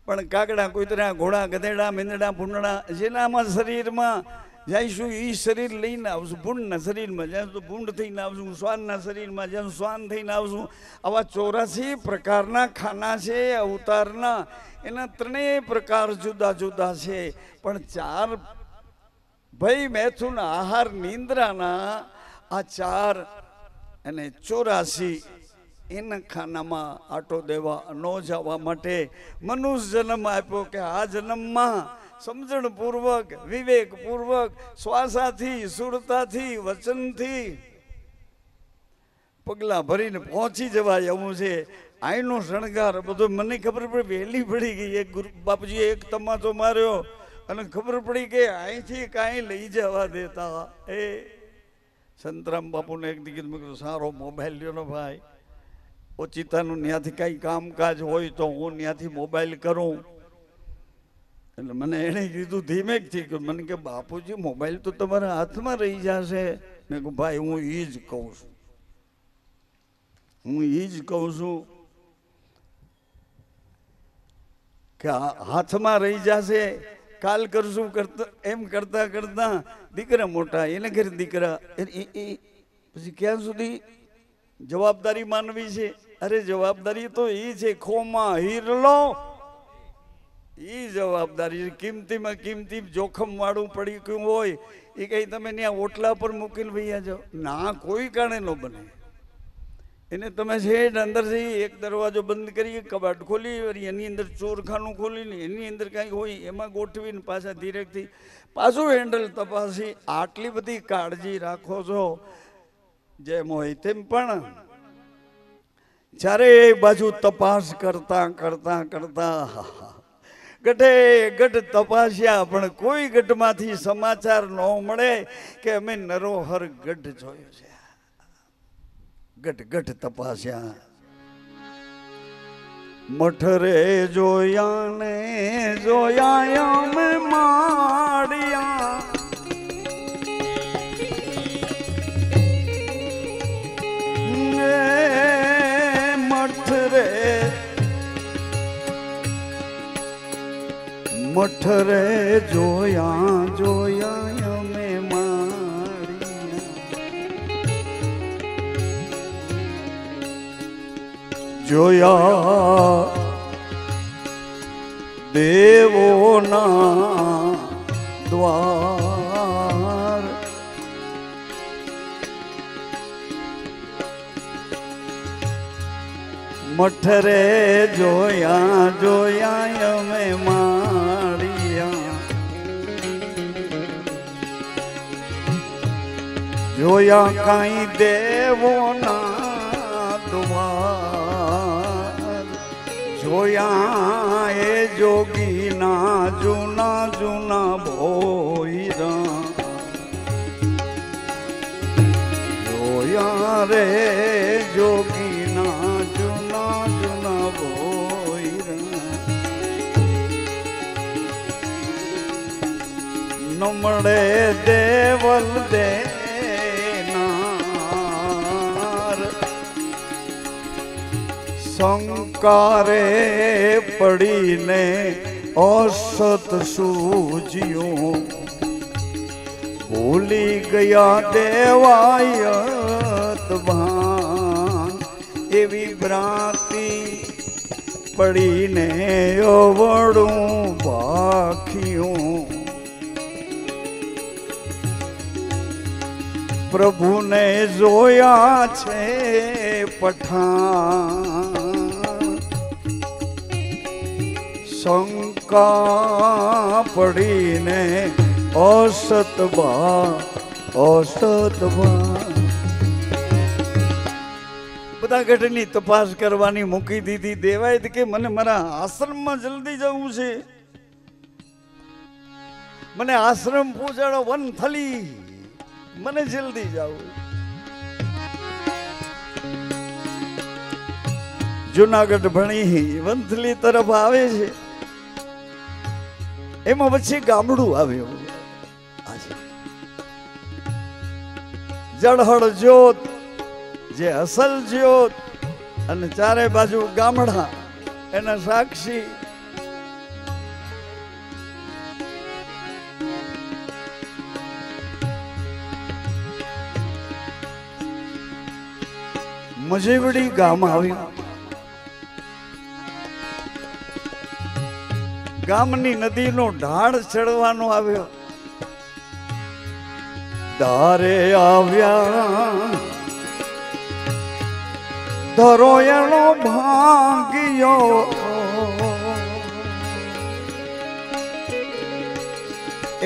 પણ કાગડા કૂતરા ઘોડા ગધેડા મીંદડા ભૂંડડા જેનામાં શરીરમાં જઈશું એ શરીર લઈને આવશું. ભૂંડના શરીરમાં જઈશું ભૂંડ થઈને આવશું, શ્વાનના શરીરમાં જઈશું શ્વાન થઈને આવશું. આવા 84 પ્રકારના ખાના છે અવતારના. એના 3 પ્રકાર જુદા જુદા છે. પણ 4 ભય મૈથુન આહાર નિંદ્રાના આ 4 અને 84 એના ખાનામાં આટો દેવા ન જવા માટે મનુષ્ય જન્મ આપ્યો. કે આ જન્મમાં સમજણપૂર્વક વિવેકપૂર્વક શ્વાસાથી સુરતાથી વચનથી પગલા ભરીને પહોંચી જવાય એવું છે. આઈનો શણગાર બધો મને ખબર પડી, વહેલી પડી ગઈ. એક બાપુજીએ એક તમાચો માર્યો અને ખબર પડી કે અહીંથી કાંઈ લઈ જવા દેતા. એ સંતરામ બાપુને એક દીકરી મેં કીધું સારો મોબાઈલ લ્યો ને ભાઈ, ઓચિતાનું ત્યાંથી કાંઈ કામકાજ હોય તો હું ત્યાંથી મોબાઈલ કરું. એટલે મને એણે કીધું ધીમેકથી, મને કે બાપુજી મોબાઈલ તો તમારા હાથમાં રહી જશે. મેં કહું ભાઈ હું એ જ કહું છું કે હાથમાં રહી જશે. કાલ કરશું કરતા એમ કરતા કરતા દીકરા મોટા, એને ઘરે દીકરા, પછી ક્યાં સુધી જવાબદારી માનવી છે? અરે જવાબદારી તો એ છે ખોમાં હીરલો, એ જવાબદારી છે. કિંમતીમાં કિંમતી જોખમ વાળું પડી ગયું હોય એ કઈ તમે ત્યાં ઓટલા પર મૂકીને ભૈયા જાઓ ના, કોઈ કારણે ન બને. એને તમે છે અંદરથી એક દરવાજો બંધ કરી કબાટ ખોલી એની અંદર ચોરખાનું ખોલીને એની અંદર કાંઈ હોય એમાં ગોઠવીને પાછા ધીરેકથી પાછું હેન્ડલ તપાસી. આટલી બધી કાળજી રાખો છો જેમ હોય તેમ, પણ ચારે બાજુ તપાસ કરતા કરતા કરતા ગઢે ગઢ તપાસ્યા પણ કોઈ ગઢમાંથી સમાચાર ન મળે કે અમે નરોહર ગઢ જોયો છે. ગઢ ગઢ તપાસ્યા, મઠરે જોયા ને જોયા અમે માડિયા. મઠરે જોયા જોયા અમે માડિયા. જોયા દેવોના દ્વાર, મઠરે જોયા જોયા અમે માડિયા. જોયા કાંઈ દેવોના દ્વાર, જોયા એ જોગીના જૂના જૂના ભોયરા. જોયા રે જોગીના જૂના જૂના ભોયરા. ન મળે દેવલ દેનાર, શંકારે પડીને અસત સૂજ્યું. ભૂલી ગયા દેવાયત ભાન, એવી ભ્રાંતિ પડીને અવળું ભાખ્યું. પ્રભુને જોયા છે પઠાણ, શંકા પડીને અસતબા. બધા ગઢની તપાસ કરવાની મૂકી દીધી. દેવાય કે મને મારા આશ્રમમાં જલ્દી જવું છે, મને આશ્રમ પહોંચાડો વનથલી, મને જલ્દી જવું. જુનાગઢ ભણી વંથલી તરફ આવે છે, એમાં પછી ગામડું આવ્યું. જળહળ જ્યોત, જે અસલ જ્યોત, અને ચારે બાજુ ગામડા એના સાક્ષી. મજેવડી ગામ આવ્યું. ગામની નદીનો ઢાળ ચડવાનો આવ્યો. ધારે આવ્યા ધરો એનો ભાંગ્યો,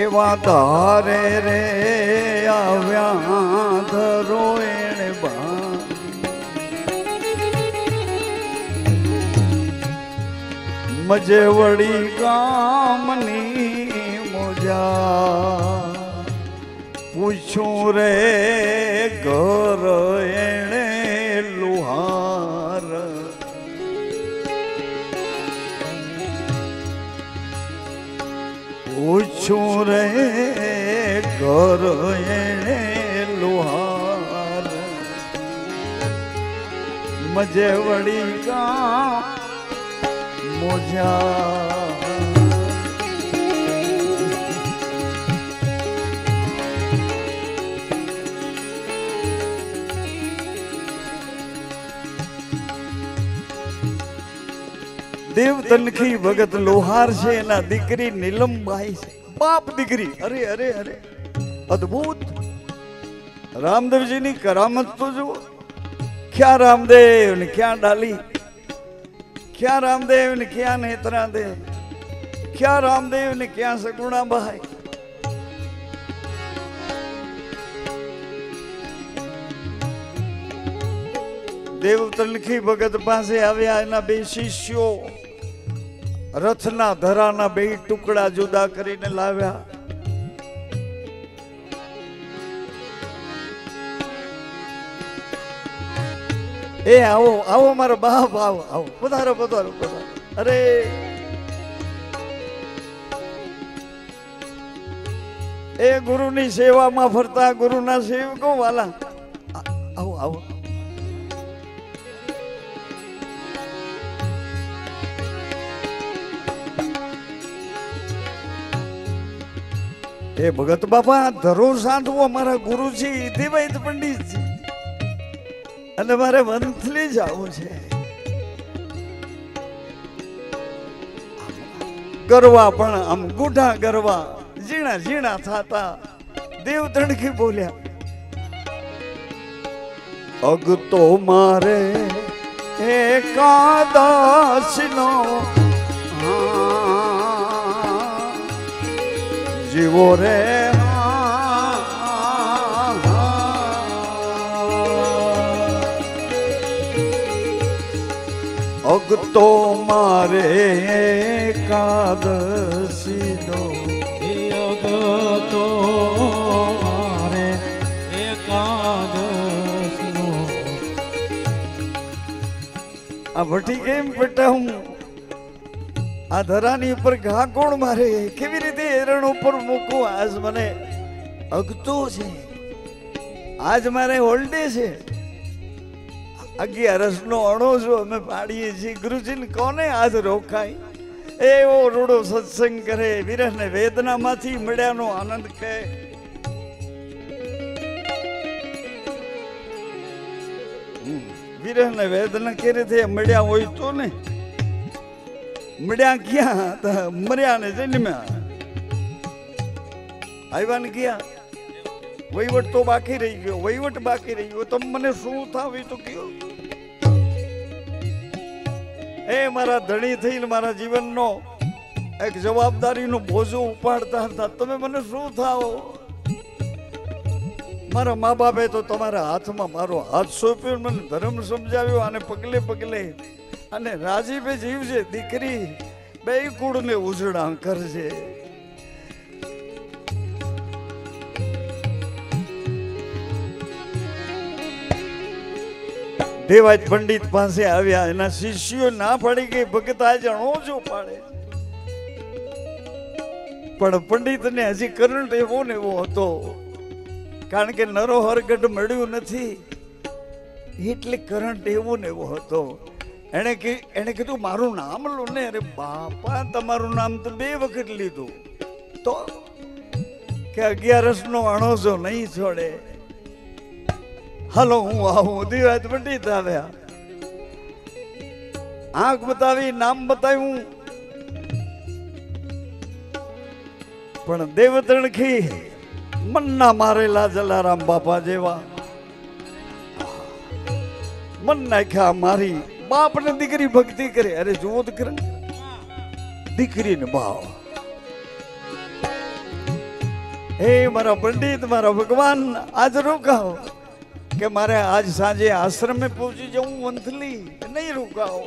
એવા ધારે રે આવ્યા ધરો એને મજેવડી ગામની મોજા. પૂછું રે ઘર એણે લુહાર, પૂછું રે ઘર એણે લુહાર. મજેવડી ગામ મોજા. દેવ તનખી ભગત લોહાર છે, એના દીકરી નીલમબાઈ છે, બાપ દીકરી. અરે અરે અરે અદ્ભુત રામદેવજીની કરામત તો જુઓ. ક્યાં રામદેવ ને ક્યાં ડાલી, ક્યાં રામદેવ ને ક્યાં નેત્રાદેવ, ક્યાં રામદેવ ને ક્યાં સગુણાબાઈ. દેવ તનખી ભગત પાસે આવ્યા. એના બે શિષ્યો રથના ધરાના બે ટુકડા જુદા કરીને લાવ્યા. એ આવો આવો મારા બાપ, આવો આવો, પધારો પધારો પધારો. અરે એ ગુરુની સેવામાં ફરતા ગુરુના સેવકો વાલા, આવો આવો. એ ભગત બાપા ધરો સાંધવો અમારા ગુરુજી દેવાયત પંડિત છે, અને મારે વંથલી જવું છે. ગરવા પણ આમ ગુઢા ગરવા ઝીણા ઝીણા થાતા. દેવ તણખી બોલ્યા, અગ તો મારે એકાદશનો જીવો રે. અગ તો મારે એકાદશીનો, અગ તો મારે એકાદશીનો. આ ભઠ્ઠી કેમ પટાવું? આ ધરાની ઉપર ઘા કોણ મારે? કેવી રીતે એરણ ઉપર મૂકું? આજ મને અગતો છે, આજ મારે હોલ્ડે છે. 11 નો અણો જો અમે પાડીએ છીએ. ગુરુજીને કોને આજ રોકાય? એવો રૂડો સત્સંગ કરે, વિરહને વેદનામાંથી મળ્યાનો આનંદ કહે. વિરહને વેદના કે રીતે મળ્યા હોય તો ને, મળ્યા ક્યાં? મર્યા ને જન્મ્યા. આવ્યા ને ગયા. વહીવટ તો બાકી રહી ગયો, વહીવટ બાકી રહી ગયો. તમે મને શું થાવ એ તો કયો. એ મારા ધણી થઈને મારા જીવનનો એક જવાબદારીનો બોજો ઉપાડતા હતા. તમે મને શું થાવ? મારા મા બાપે તો તમારા હાથમાં મારો હાથ સોંપ્યો, મને ધર્મ સમજાવ્યો. અને પગલે પગલે અને રાજીપે જીવજે દીકરી, બે કુળને ઉજળા કરજે. દેવાજ પંડિત પાસે આવ્યા, એના શિષ્યો ના પાડી ગઈ, ભગત આ જણો જો પાડે. પણ પંડિતને હજી કરંટ એવો ને એવો હતો, કારણ કે નરોહર ગઢ મળ્યું નથી એટલે કરંટ એવો ને એવો હતો. એને કીધું મારું નામ લો ને. અરે બાપા, તમારું નામ તો 2 વખત લીધું તો કે 11 નો અણોજો નહીં છોડે. હાલો હું આવું. દેવાજ પંડિત આવ્યા, આંખ બતાવી, નામ બતાવ્યું, પણ દેવતણખી મનના મારેલા જલારામ બાપા જેવા મન નાખ્યા. મારી બાપ ને દીકરી ભક્તિ કરે. અરે જુઓ દીકરા, દીકરી ને ભાવ. હે મારા પંડિત, મારા ભગવાન, આજ રોકાઓ કે મારે આજ સાંજે આશ્રમે પહોંચી જવું વંથલી, નહીં રોકાઓ.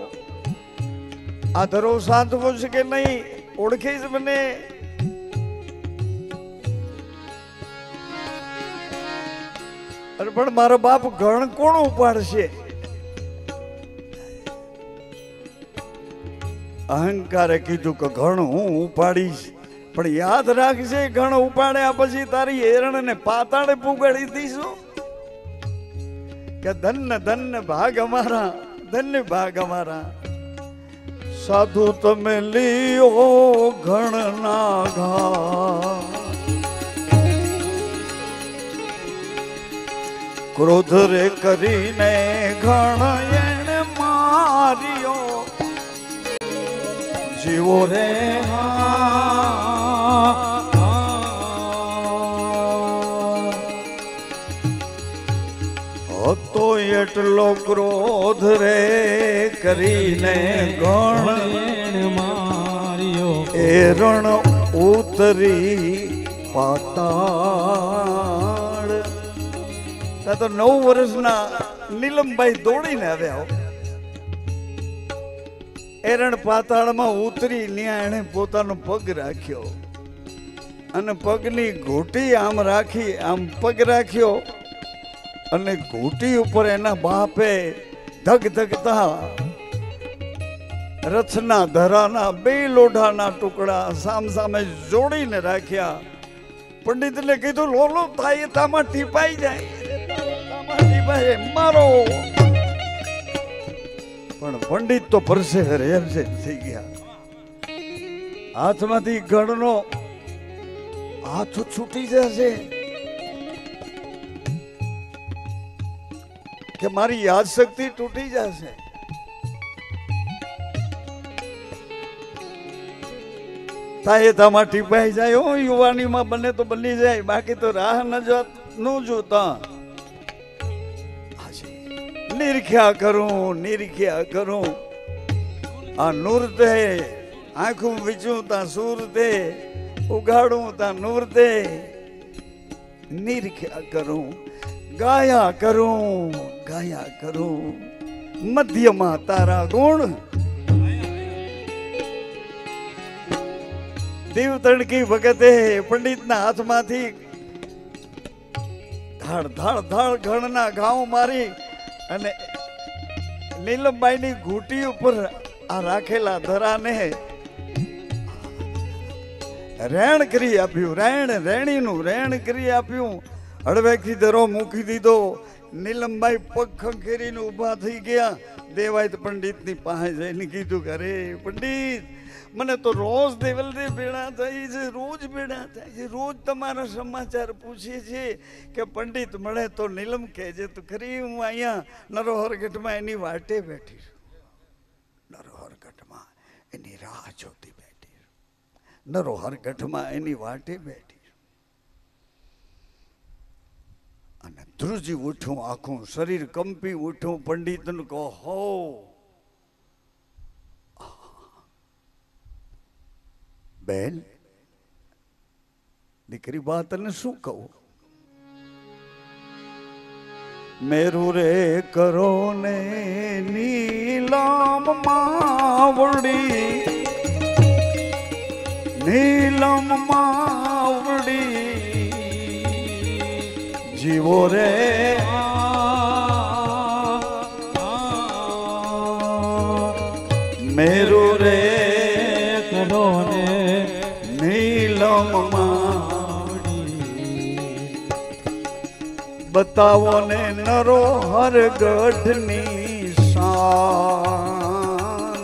આ ધરો સાધવો છે કે નહીં, ઓળખે જ મને. અરે પણ મારો બાપ ગણ કોણ ઉપાડશે? અહંકારે કીધું કે ઘણ હું ઉપાડીશ, પણ યાદ રાખજે ઘણ ઉપાડ્યા પછી તારી હેરણ ને પાતાળે પુગાડી દઈશું. કે ધન્ય ધન્ય ભાગ અમારા, ધન્ય ભાગ અમારા. સાધુ તમે લીઓ ઘણ ના ઘા, ક્રોધ રે કરીને ઘણ એને માર્યો. જીવો રે હતો એટલો ક્રોધ રે કરીને ગણ માર્યો. એ રણ ઉતરી પાતાળ. તો 9 વર્ષના નીલમભાઈ દોડીને આવ્યા. એરણ પાતાળમાં ઉતરી ત્યાં એને પોતાનો પગ રાખ્યો અને પગની ઘૂંટી આમ રાખી, આમ પગ રાખ્યો અને ઘૂંટી ઉપર એના બાપે ધગ ધગતા રથના ધરાના 2 લોઢાના ટુકડા સામ સામે જોડીને રાખ્યા. પંડિતને કીધું લોલો થાય તામાં ટીપાઈ જાય, તામાં ટીપાય મારો. પણ પંડિત તો પરસે રેમ થઈ ગયા. હાથમાંથી ગણનો હાથ છૂટી જશે કે મારી યાદ શક્તિ તૂટી જશે. થાય તામાં ટીપાઈ જાય. હો, યુવાનીમાં બને તો બની જાય, બાકી તો રાહ ન જોતા. નિરખ્યા કરું. આ નૂર તે આંખું વીચું તા સૂર તે, ઉગાડું તા નૂર તે. નિરખ્યા કરું, ગાયા કરું, મધ્યમાં તારા ગુણ. દેવ તણકી વખતે પંડિતના હાથમાંથી ધાડ ઘણના ઘાવ મારી અને નીલમબાઈની ઘૂંટી ઉપર આ રાખેલા ધરાને રેણ કરી આપ્યું. રેણીનું રેણ કરી આપ્યું. હળવેકથી ધરો મૂકી દીધો. નીલમબાઈ પગ ખંખેરીને ઊભા થઈ ગયા. દેવાય પંડિતની પાસે જઈને કીધું કે અરે પંડિત, મને તો રોજ દેવલદે ભેળા થાય છે, રોજ ભેળા થાય છે, રોજ તમારા સમાચાર પૂછીએ છીએ કે પંડિત મળે તો નીલમ કહેજે તો ખરી. હું અહીંયા નરોહરગઢમાં એની વાટે બેઠી છું. નરોહરગઢમાં એની રાહ જોતી બેઠી છું. નરોહરગઢમાં એની વાટે બેઠી છું. અને ધ્રુજી ઉઠું, આખું શરીર કંપી ઉઠું. પંડિતને કહો હો, બેન દીકરી બા તને શું કહું? મેરુ રે કરો ને નીલમ માવડી, નીલમ માવડી. જીવો રે મેરુ રે કરો ને નીલમ માડી બતાવો ને નરો હર ગઢની શાન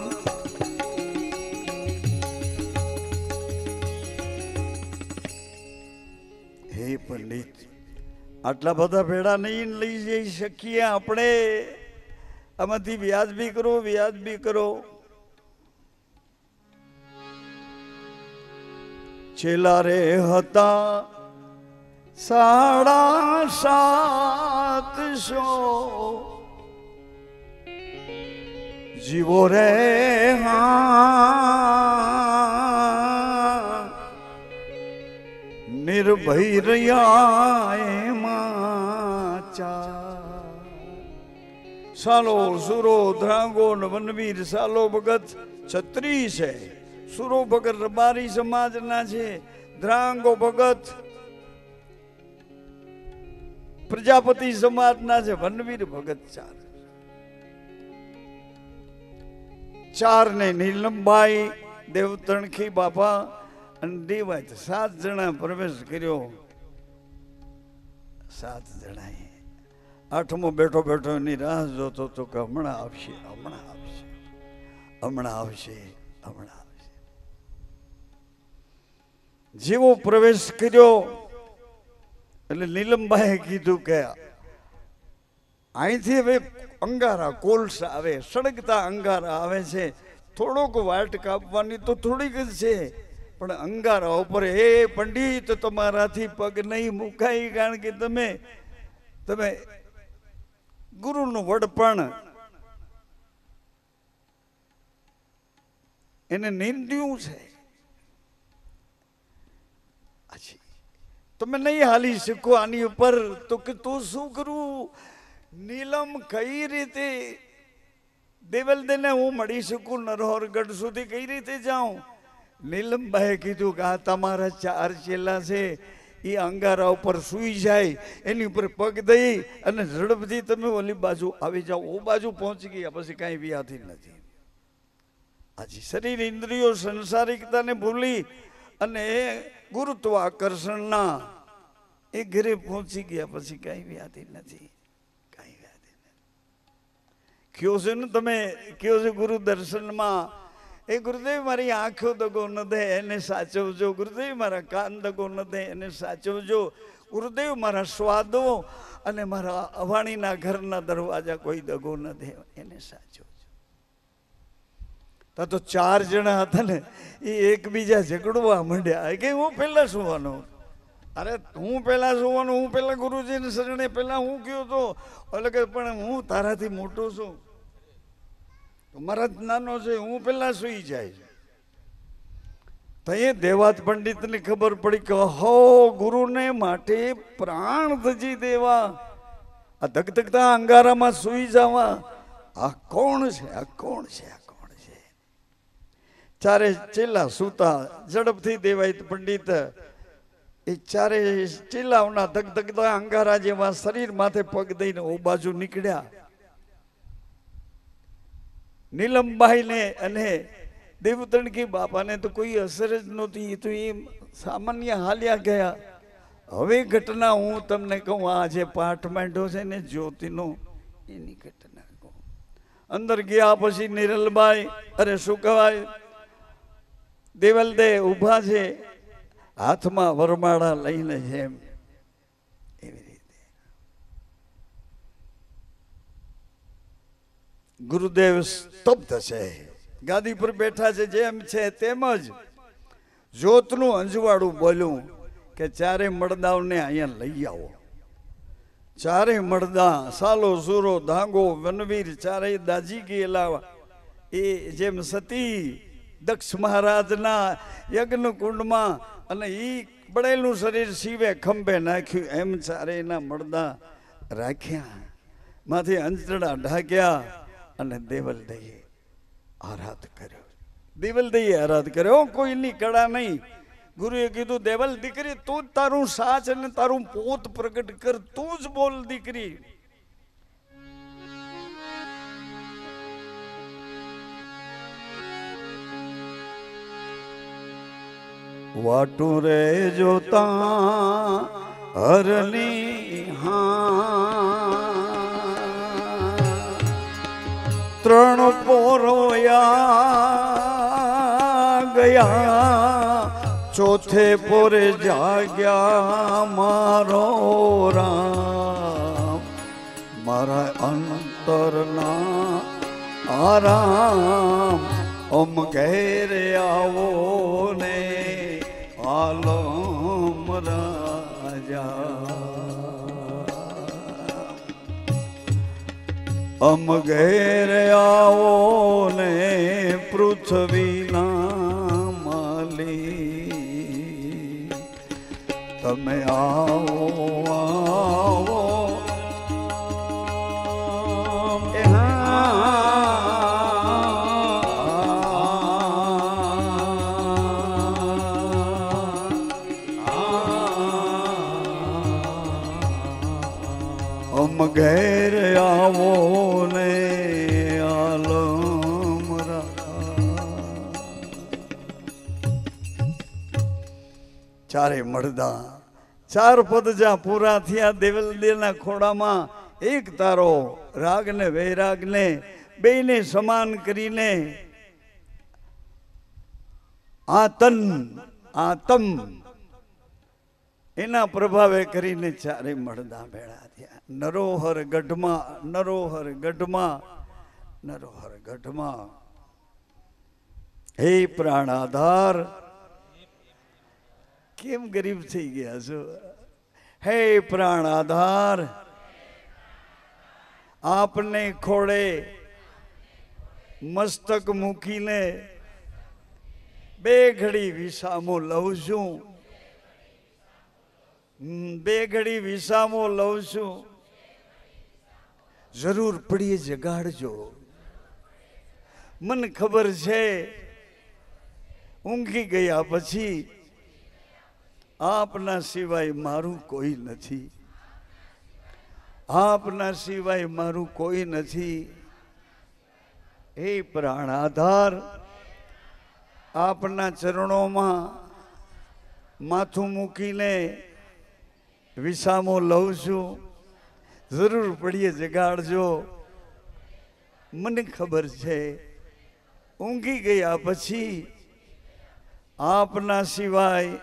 હે પંડિત આટલા બધા ભેડા નહીં લઈ જઈ શકીએ આપણે આમાંથી વ્યાજબી કરો છેલ્લા રે હતા 750 જીવો રે હા નિર્ભય રહ્યા એમાં સાલો સુરો ધ્રાંગો ને વનવીર સાલો ભગત છત્રી છે સુરો ભગત રબારી સમાજના છે ધ્રાંગો ભગત પ્રજાપતિ સમાજના છે વનવીર ભગત ચાર ને નીલમભાઈ દેવતણખી બાપા અને દેવાય 7 જણા પ્રવેશ કર્યો 7 જણાએ આઠમો બેઠો એની રાહ જોતો તો કે હમણાં આવશે જેવો પ્રવેશ કર્યો એટલે નીલમભાઈએ કીધું કે અહીંથી હવે અંગારા કોલસા આવે સળગતા અંગારા આવે છે થોડોક વાટ કાપવાની તો થોડીક જ છે પણ અંગારા ઉપર હે પંડિત તમારાથી પગ નહીં મુકાય કારણ કે તમે ગુરુનું વડપણ એને નિંદ્યું છે તમે નહીં હાલી શકો આની ઉપર તો કે તું શું કરું નીલમ કઈ રીતે દેવલદેને હું મળી શકું નરહોરગઢ સુધી કઈ રીતે જાઉં નીલમભાઈએ કીધું કે આ તમારા 4 ચેલા છે એ અંગારા ઉપર સૂઈ જાય એની ઉપર પગ દઈ અને ઝડપથી તમે ઓલી બાજુ આવી જાઓ ઓ બાજુ પહોંચી ગયા પછી કાંઈ વ્યાધિ નથી આજે શરીર ઇન્દ્રિયો સંસારિકતાને ભૂલી અને ગુરુત્વાકર્ષણના એ ઘરે પહોંચી ગયા પછી કાંઈ વ્યાધિ નથી કયો છે ને તમે કયો છે ગુરુ દર્શનમાં એ ગુરુદેવ મારી આંખો દગો ન દે એને સાચવજો ગુરુદેવ મારા કાન દગો ન દે એને સાચવજો ગુરુદેવ મારા સ્વાદો અને મારા અવાણીના ઘરના દરવાજા કોઈ દગો ન દે એને સાચવજો તો 4 જણા હતા ને એ એકબીજા ઝઘડવા માંડ્યા કે હું પહેલા સુવાનો અરે હું પહેલા ગુરુજીને શરણે પહેલા હું ગયો તો એટલે કે પણ હું તારાથી મોટો છું મારા જ નાનો છે હું પહેલા સુઈ જાય તો એ દેવાત પંડિતને ખબર પડી કે હો ગુરુને માટે પ્રાણ ધજી દેવા આ ધગધગતા અંગારામાં સુઈ જવા આ કોણ છે ચારે ચેલા સૂતા ઝડપથી દેવાય પંડિત એ ચારે ચેલાઓના ધગધગતા અંગારા જેવા શરીર માથે પગ દઈને ઓ બાજુ નીકળ્યા નીલમભાઈને અને દેવતણકી બાપાને તો કોઈ અસર જ નહોતી એ તો એ સામાન્ય હાલ્યા ગયા હવે ઘટના હું તમને કહું આ જે પાઠ માંડ્યો છે ને જ્યોતિનો એની ઘટના કહું અંદર ગયા પછી નિરલભાઈ અરે શું કહેવાય દેવલદે ઊભા છે હાથમાં વરમાળા લઈને જેમ એવી રીતે ગુરુદેવ સ્તબ્ધ છે ગાદી પર બેઠા છે જેમ છે તેમજ જ્યોતનું અંજવાળું બોલ્યું કે ચારે મળદાઓને અહીંયા લઈ આવો ચારે મળદા સાલો સુરો ધાંગો વનવીર ચારે દાજી ગયેલા એ જેમ સતી દક્ષ મહારાજના યજ્ઞ કુંડમાં અને ઈ બળેલું શરીર શિવે ખંભે નાખ્યું એમ ચારે એના મળદા રાખ્યા માથે અંજડા ઢાંક્યા અને દેવલદઈએ આરાધ કર્યો કોઈની કળા નહીં ગુરુએ કીધું દેવલ દીકરી તું જ તારું સાચ અને તારું પોત પ્રગટ કર તું જ બોલ દીકરી વાટું રે જોતા હરની ત્રણ પોરોયા ગયા ચોથે પોરે જાગ્યા મારો રામ મારા અંતરના આરામ ઓમ ઘેર આવો ને આલમ રાજા અમ ઘેર આવો ને પૃથ્વીના માલી તમે આવો આવો ઘેર આવો ને આલમ ચારે મળદા ચાર પદ જ્યાં પૂરા થયા દેવલદેના ખોડામાં એક તારો રાગ ને વૈરાગ ને બેને સમાન કરીને આતન આતમ એના પ્રભાવે કરીને ચારે મળદા ભેળા થયા નરોહર ગઢમાં નરોહર ગઢમાં નરોહર ગઢમાં હે પ્રાણ આધાર કેમ ગરીબ થઈ ગયા છો હે પ્રાણ આધાર આપને ખોડે મસ્તક મૂકીને બે ઘડી વિસામો લઉં છું બે ઘડી વિસામો લઉં છું જરૂર પડીએ જગાડજો મને ખબર છે ઊંઘી ગયા પછી આપના સિવાય મારું કોઈ નથી આપના સિવાય મારું કોઈ નથી હે પ્રાણ આધાર આપના ચરણોમાં માથું મૂકીને વિસામો લઉં છું જરૂર પડીએ જગાડજો મને ખબર છે ઊંઘી ગયા પછી આપના સિવાય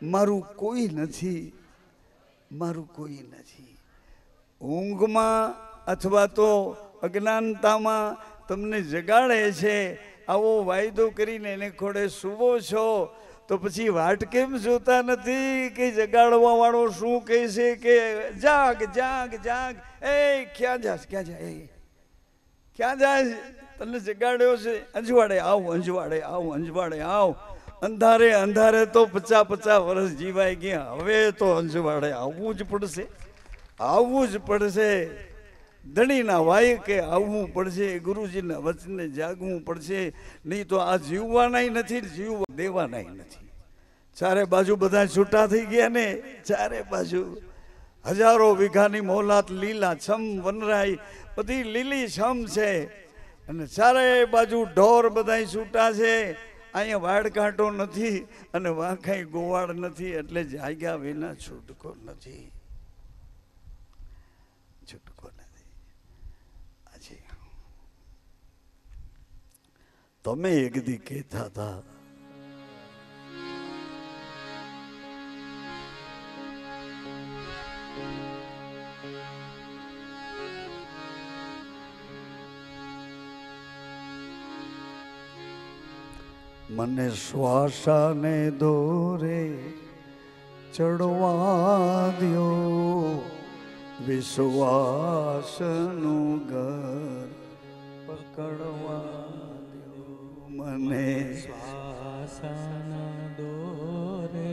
મારું કોઈ નથી મારું કોઈ નથી ઊંઘમાં અથવા તો અજ્ઞાનતામાં તમને જગાડે છે આવો વાયદો કરીને એને ખોડે સૂવો છો તો પછી વાટ કેમ જોતા નથી કે જગાડવા વાળો શું કહે છે કે જાગ જાગ જાગ એ ક્યાં જાસ ક્યાં જાય ક્યાં જાય તને જગાડ્યો છે અંજવાડે આવ અંજવાડે આવ અંજવાડે આવ અંધારે અંધારે તો 50-50 વર્ષ જીવાય ગયા હવે તો અંજવાડે આવવું જ પડશે આવવું જ પડશે ધણીના વાય કે આવવું પડશે ગુરુજીના વચને જાગવું પડશે નહીં તો આ જીવવાનાય નથી જીવવા દેવાનાય નથી ચારે બાજુ બધા છૂટા થઈ ગયા ને ચારે બાજુ હજારો વીઘાની મોલાત લીલા છમ વનરાઈ બધી લીલી છમ છે અને ચારે બાજુ ઢોર બધા છૂટા છે અહીંયા વાડ કાંટો નથી અને વાંખાઈ ગોવાળ નથી એટલે જાગ્યા વિના છૂટકો નથી છૂટકો નથી આજે તમે એક દી કહેતા હતા મને શ્વાસાને દોરે ચડવા દ્યો વિશ્વાસનું ઘર પકડવા દ્યો મને શ્વાસના દોરે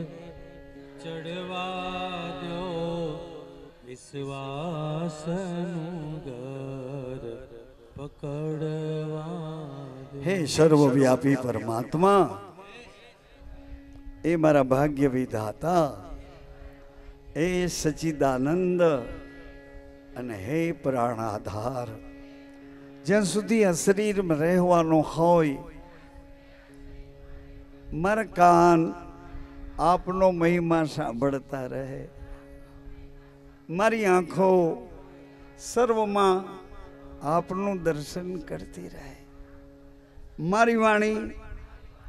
ચડવા દ્યો વિશ્વાસનું ઘર પકડવા હે સર્વવ્યાપી પરમાત્મા એ મારા ભાગ્ય વિધાતા એ સચિદાનંદ અને હે પ્રાણાધાર જ્યાં સુધી આ શરીરમાં રહેવાનું હોય મારા કાન આપનો મહિમા સાંભળતા રહે. મારી આંખો સર્વમાં આપનું દર્શન કરતી રહે. મારી વાણી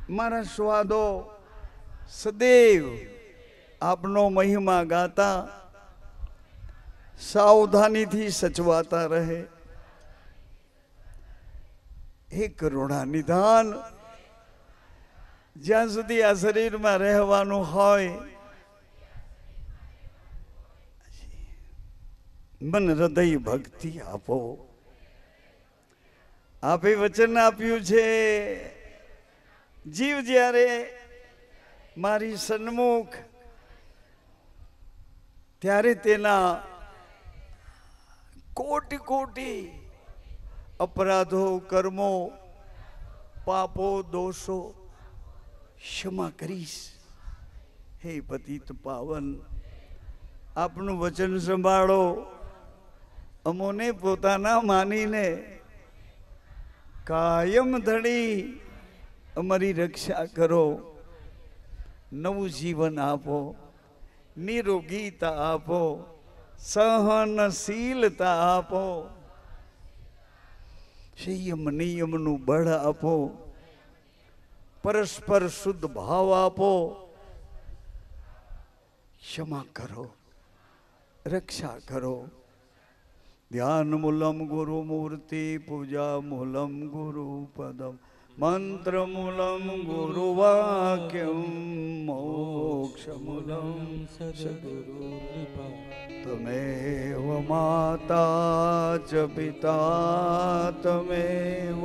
મારા સ્વાદો સદૈવ આપનો મહિમા ગાતા સાવધાનીથી સચવાતા રહે. હે કરુણા નિધાન, જ્યાં સુધી આ શરીરમાં રહેવાનું હોય મન હૃદય ભક્તિ આપો. આપે વચન આપ્યું છે, જીવ જ્યારે મારી સન્મુખ ત્યારે તેના કોટી કોટી અપરાધો, કર્મો, પાપો, દોષો ક્ષમા કરીશ. હે પતિત પાવન, આપનું વચન સંભાળો. અમોને પોતાના માનીને કાયમ ધણી અમારી રક્ષા કરો. નવું જીવન આપો, નિરોગીતા આપો, સહનશીલતા આપો, સંયમ નિયમનું બળ આપો, પરસ્પર શુદ્ધ ભાવ આપો. ક્ષમા કરો, રક્ષા કરો. ધ્યાન મૂલમ ગુરુ મૂર્તિ, પૂજા મૂલમ ગુરુ પદમ, મંત્ર મૂલમ ગુરુ વાક્યમ, મોક્ષ મૂલમ સદગુરુ કૃપા. તમેવ માતા ચ પિતા તમેવ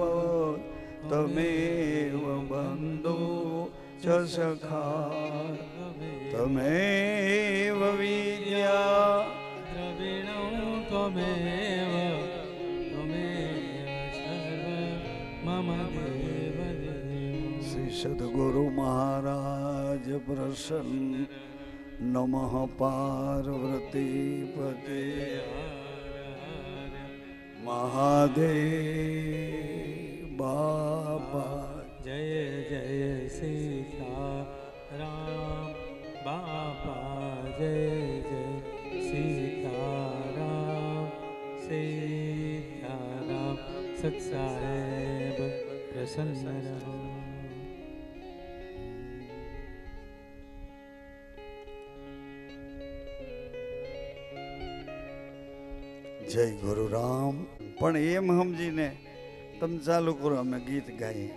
બંધુ ચ સખા તમેવ વિદ્યા દ્રવિણં ત્વમેવ સર્વ મમ દેવ દેવ. શ્રી સદગુરુ મહારાજ પ્રસન્ન. નમઃ પાર્વતી પતે મહાદેવ બાબા. જય જય સીતારામ બાપા, જય જય સીતારામ સીતારામ. સત્સાહેબ પ્રસન્ન રહો. જય ગુરુ રામ. પણ એમ સમજીને તમે ચાલુ કરો, અમે ગીત ગાઈએ.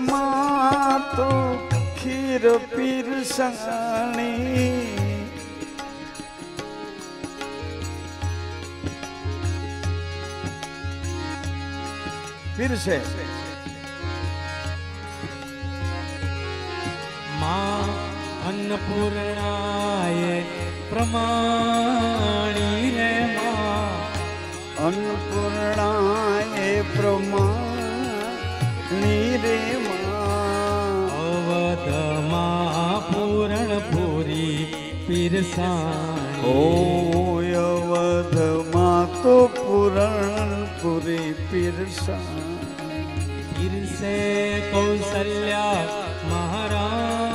કૈલાસમાં તો ખીર પીરસાણી, પીરસે માં અન્નપૂર્ણાએ પ્રમાણી રે. માં અન્નપૂર્ણાએ પ્રમાણી રે. અવધમાં પૂરણપુરી પીરસાણી. ઓ અવધમાં તો પૂરણપુરી પીરસાણી. પીરસે કૌશલ્યા મહારાણી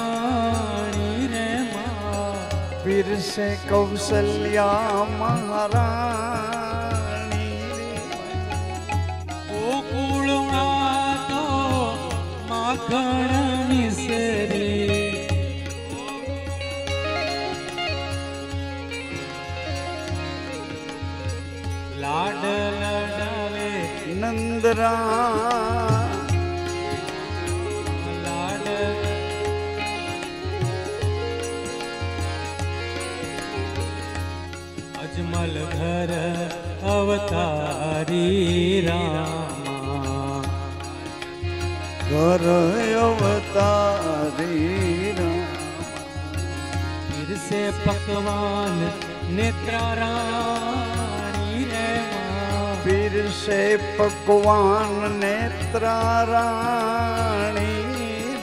રે. માં પીરસે કૌશલ્યા મહારાણી રે. ગોકુળમાં તો માખણ મિસરી. લાડ લડાવે ચંદ્રા લાડ અજમલ ઘર અવતારી રામા ઘર અવતારી फिर से पकवान नेत्राराणी रे माँ પીર સે પકવાન નેત્રારાણી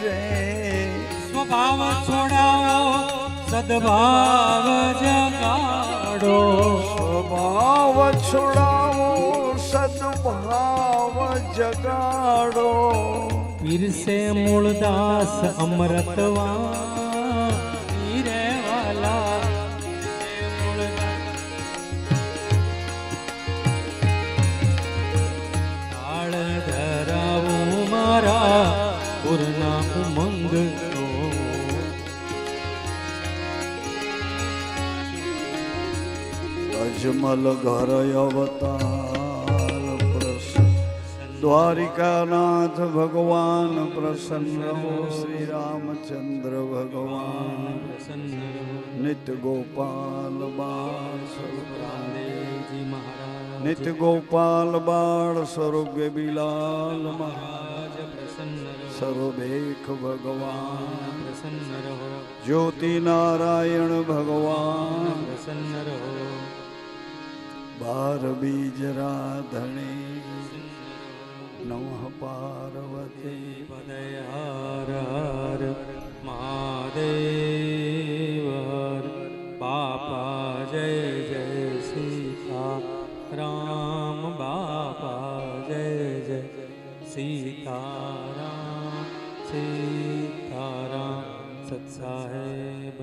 રે स्वभाव छोड़ाओ सद्भाव जगाड़ो સ્વભાવ છોડાવો સદભાવ જગાડો फिर से मूलदास अमृतवान रे वाला ताल धराऊं मारा पूर्णा उमंग तो અજમલ ઘર અવતાર પ્રસન્ન દ્વારિકાનાથ ભગવાન પ્રસન્ન હો શ્રી રામચંદ્ર ભગવાન प्रसन्न નિત્ય ગોપાલ બાળ સ્વરૂપ रामदेवजी महाराज નિત્ય ગોપાલ બાળ સ્વરૂપ બિલાલ મહારાજ आज प्रसन्न रहो સર્વેખ ભગવાન प्रसन्न रहो જ્યોતિ નારાયણ ભગવાન प्रसन्न रहो બાર બીજ રાધણી નમઃ પાર્વતી पदयार हर महादेव हर बापा जय जय सीता राम बापा जय जय सीताराम सीताराम सत्साहेब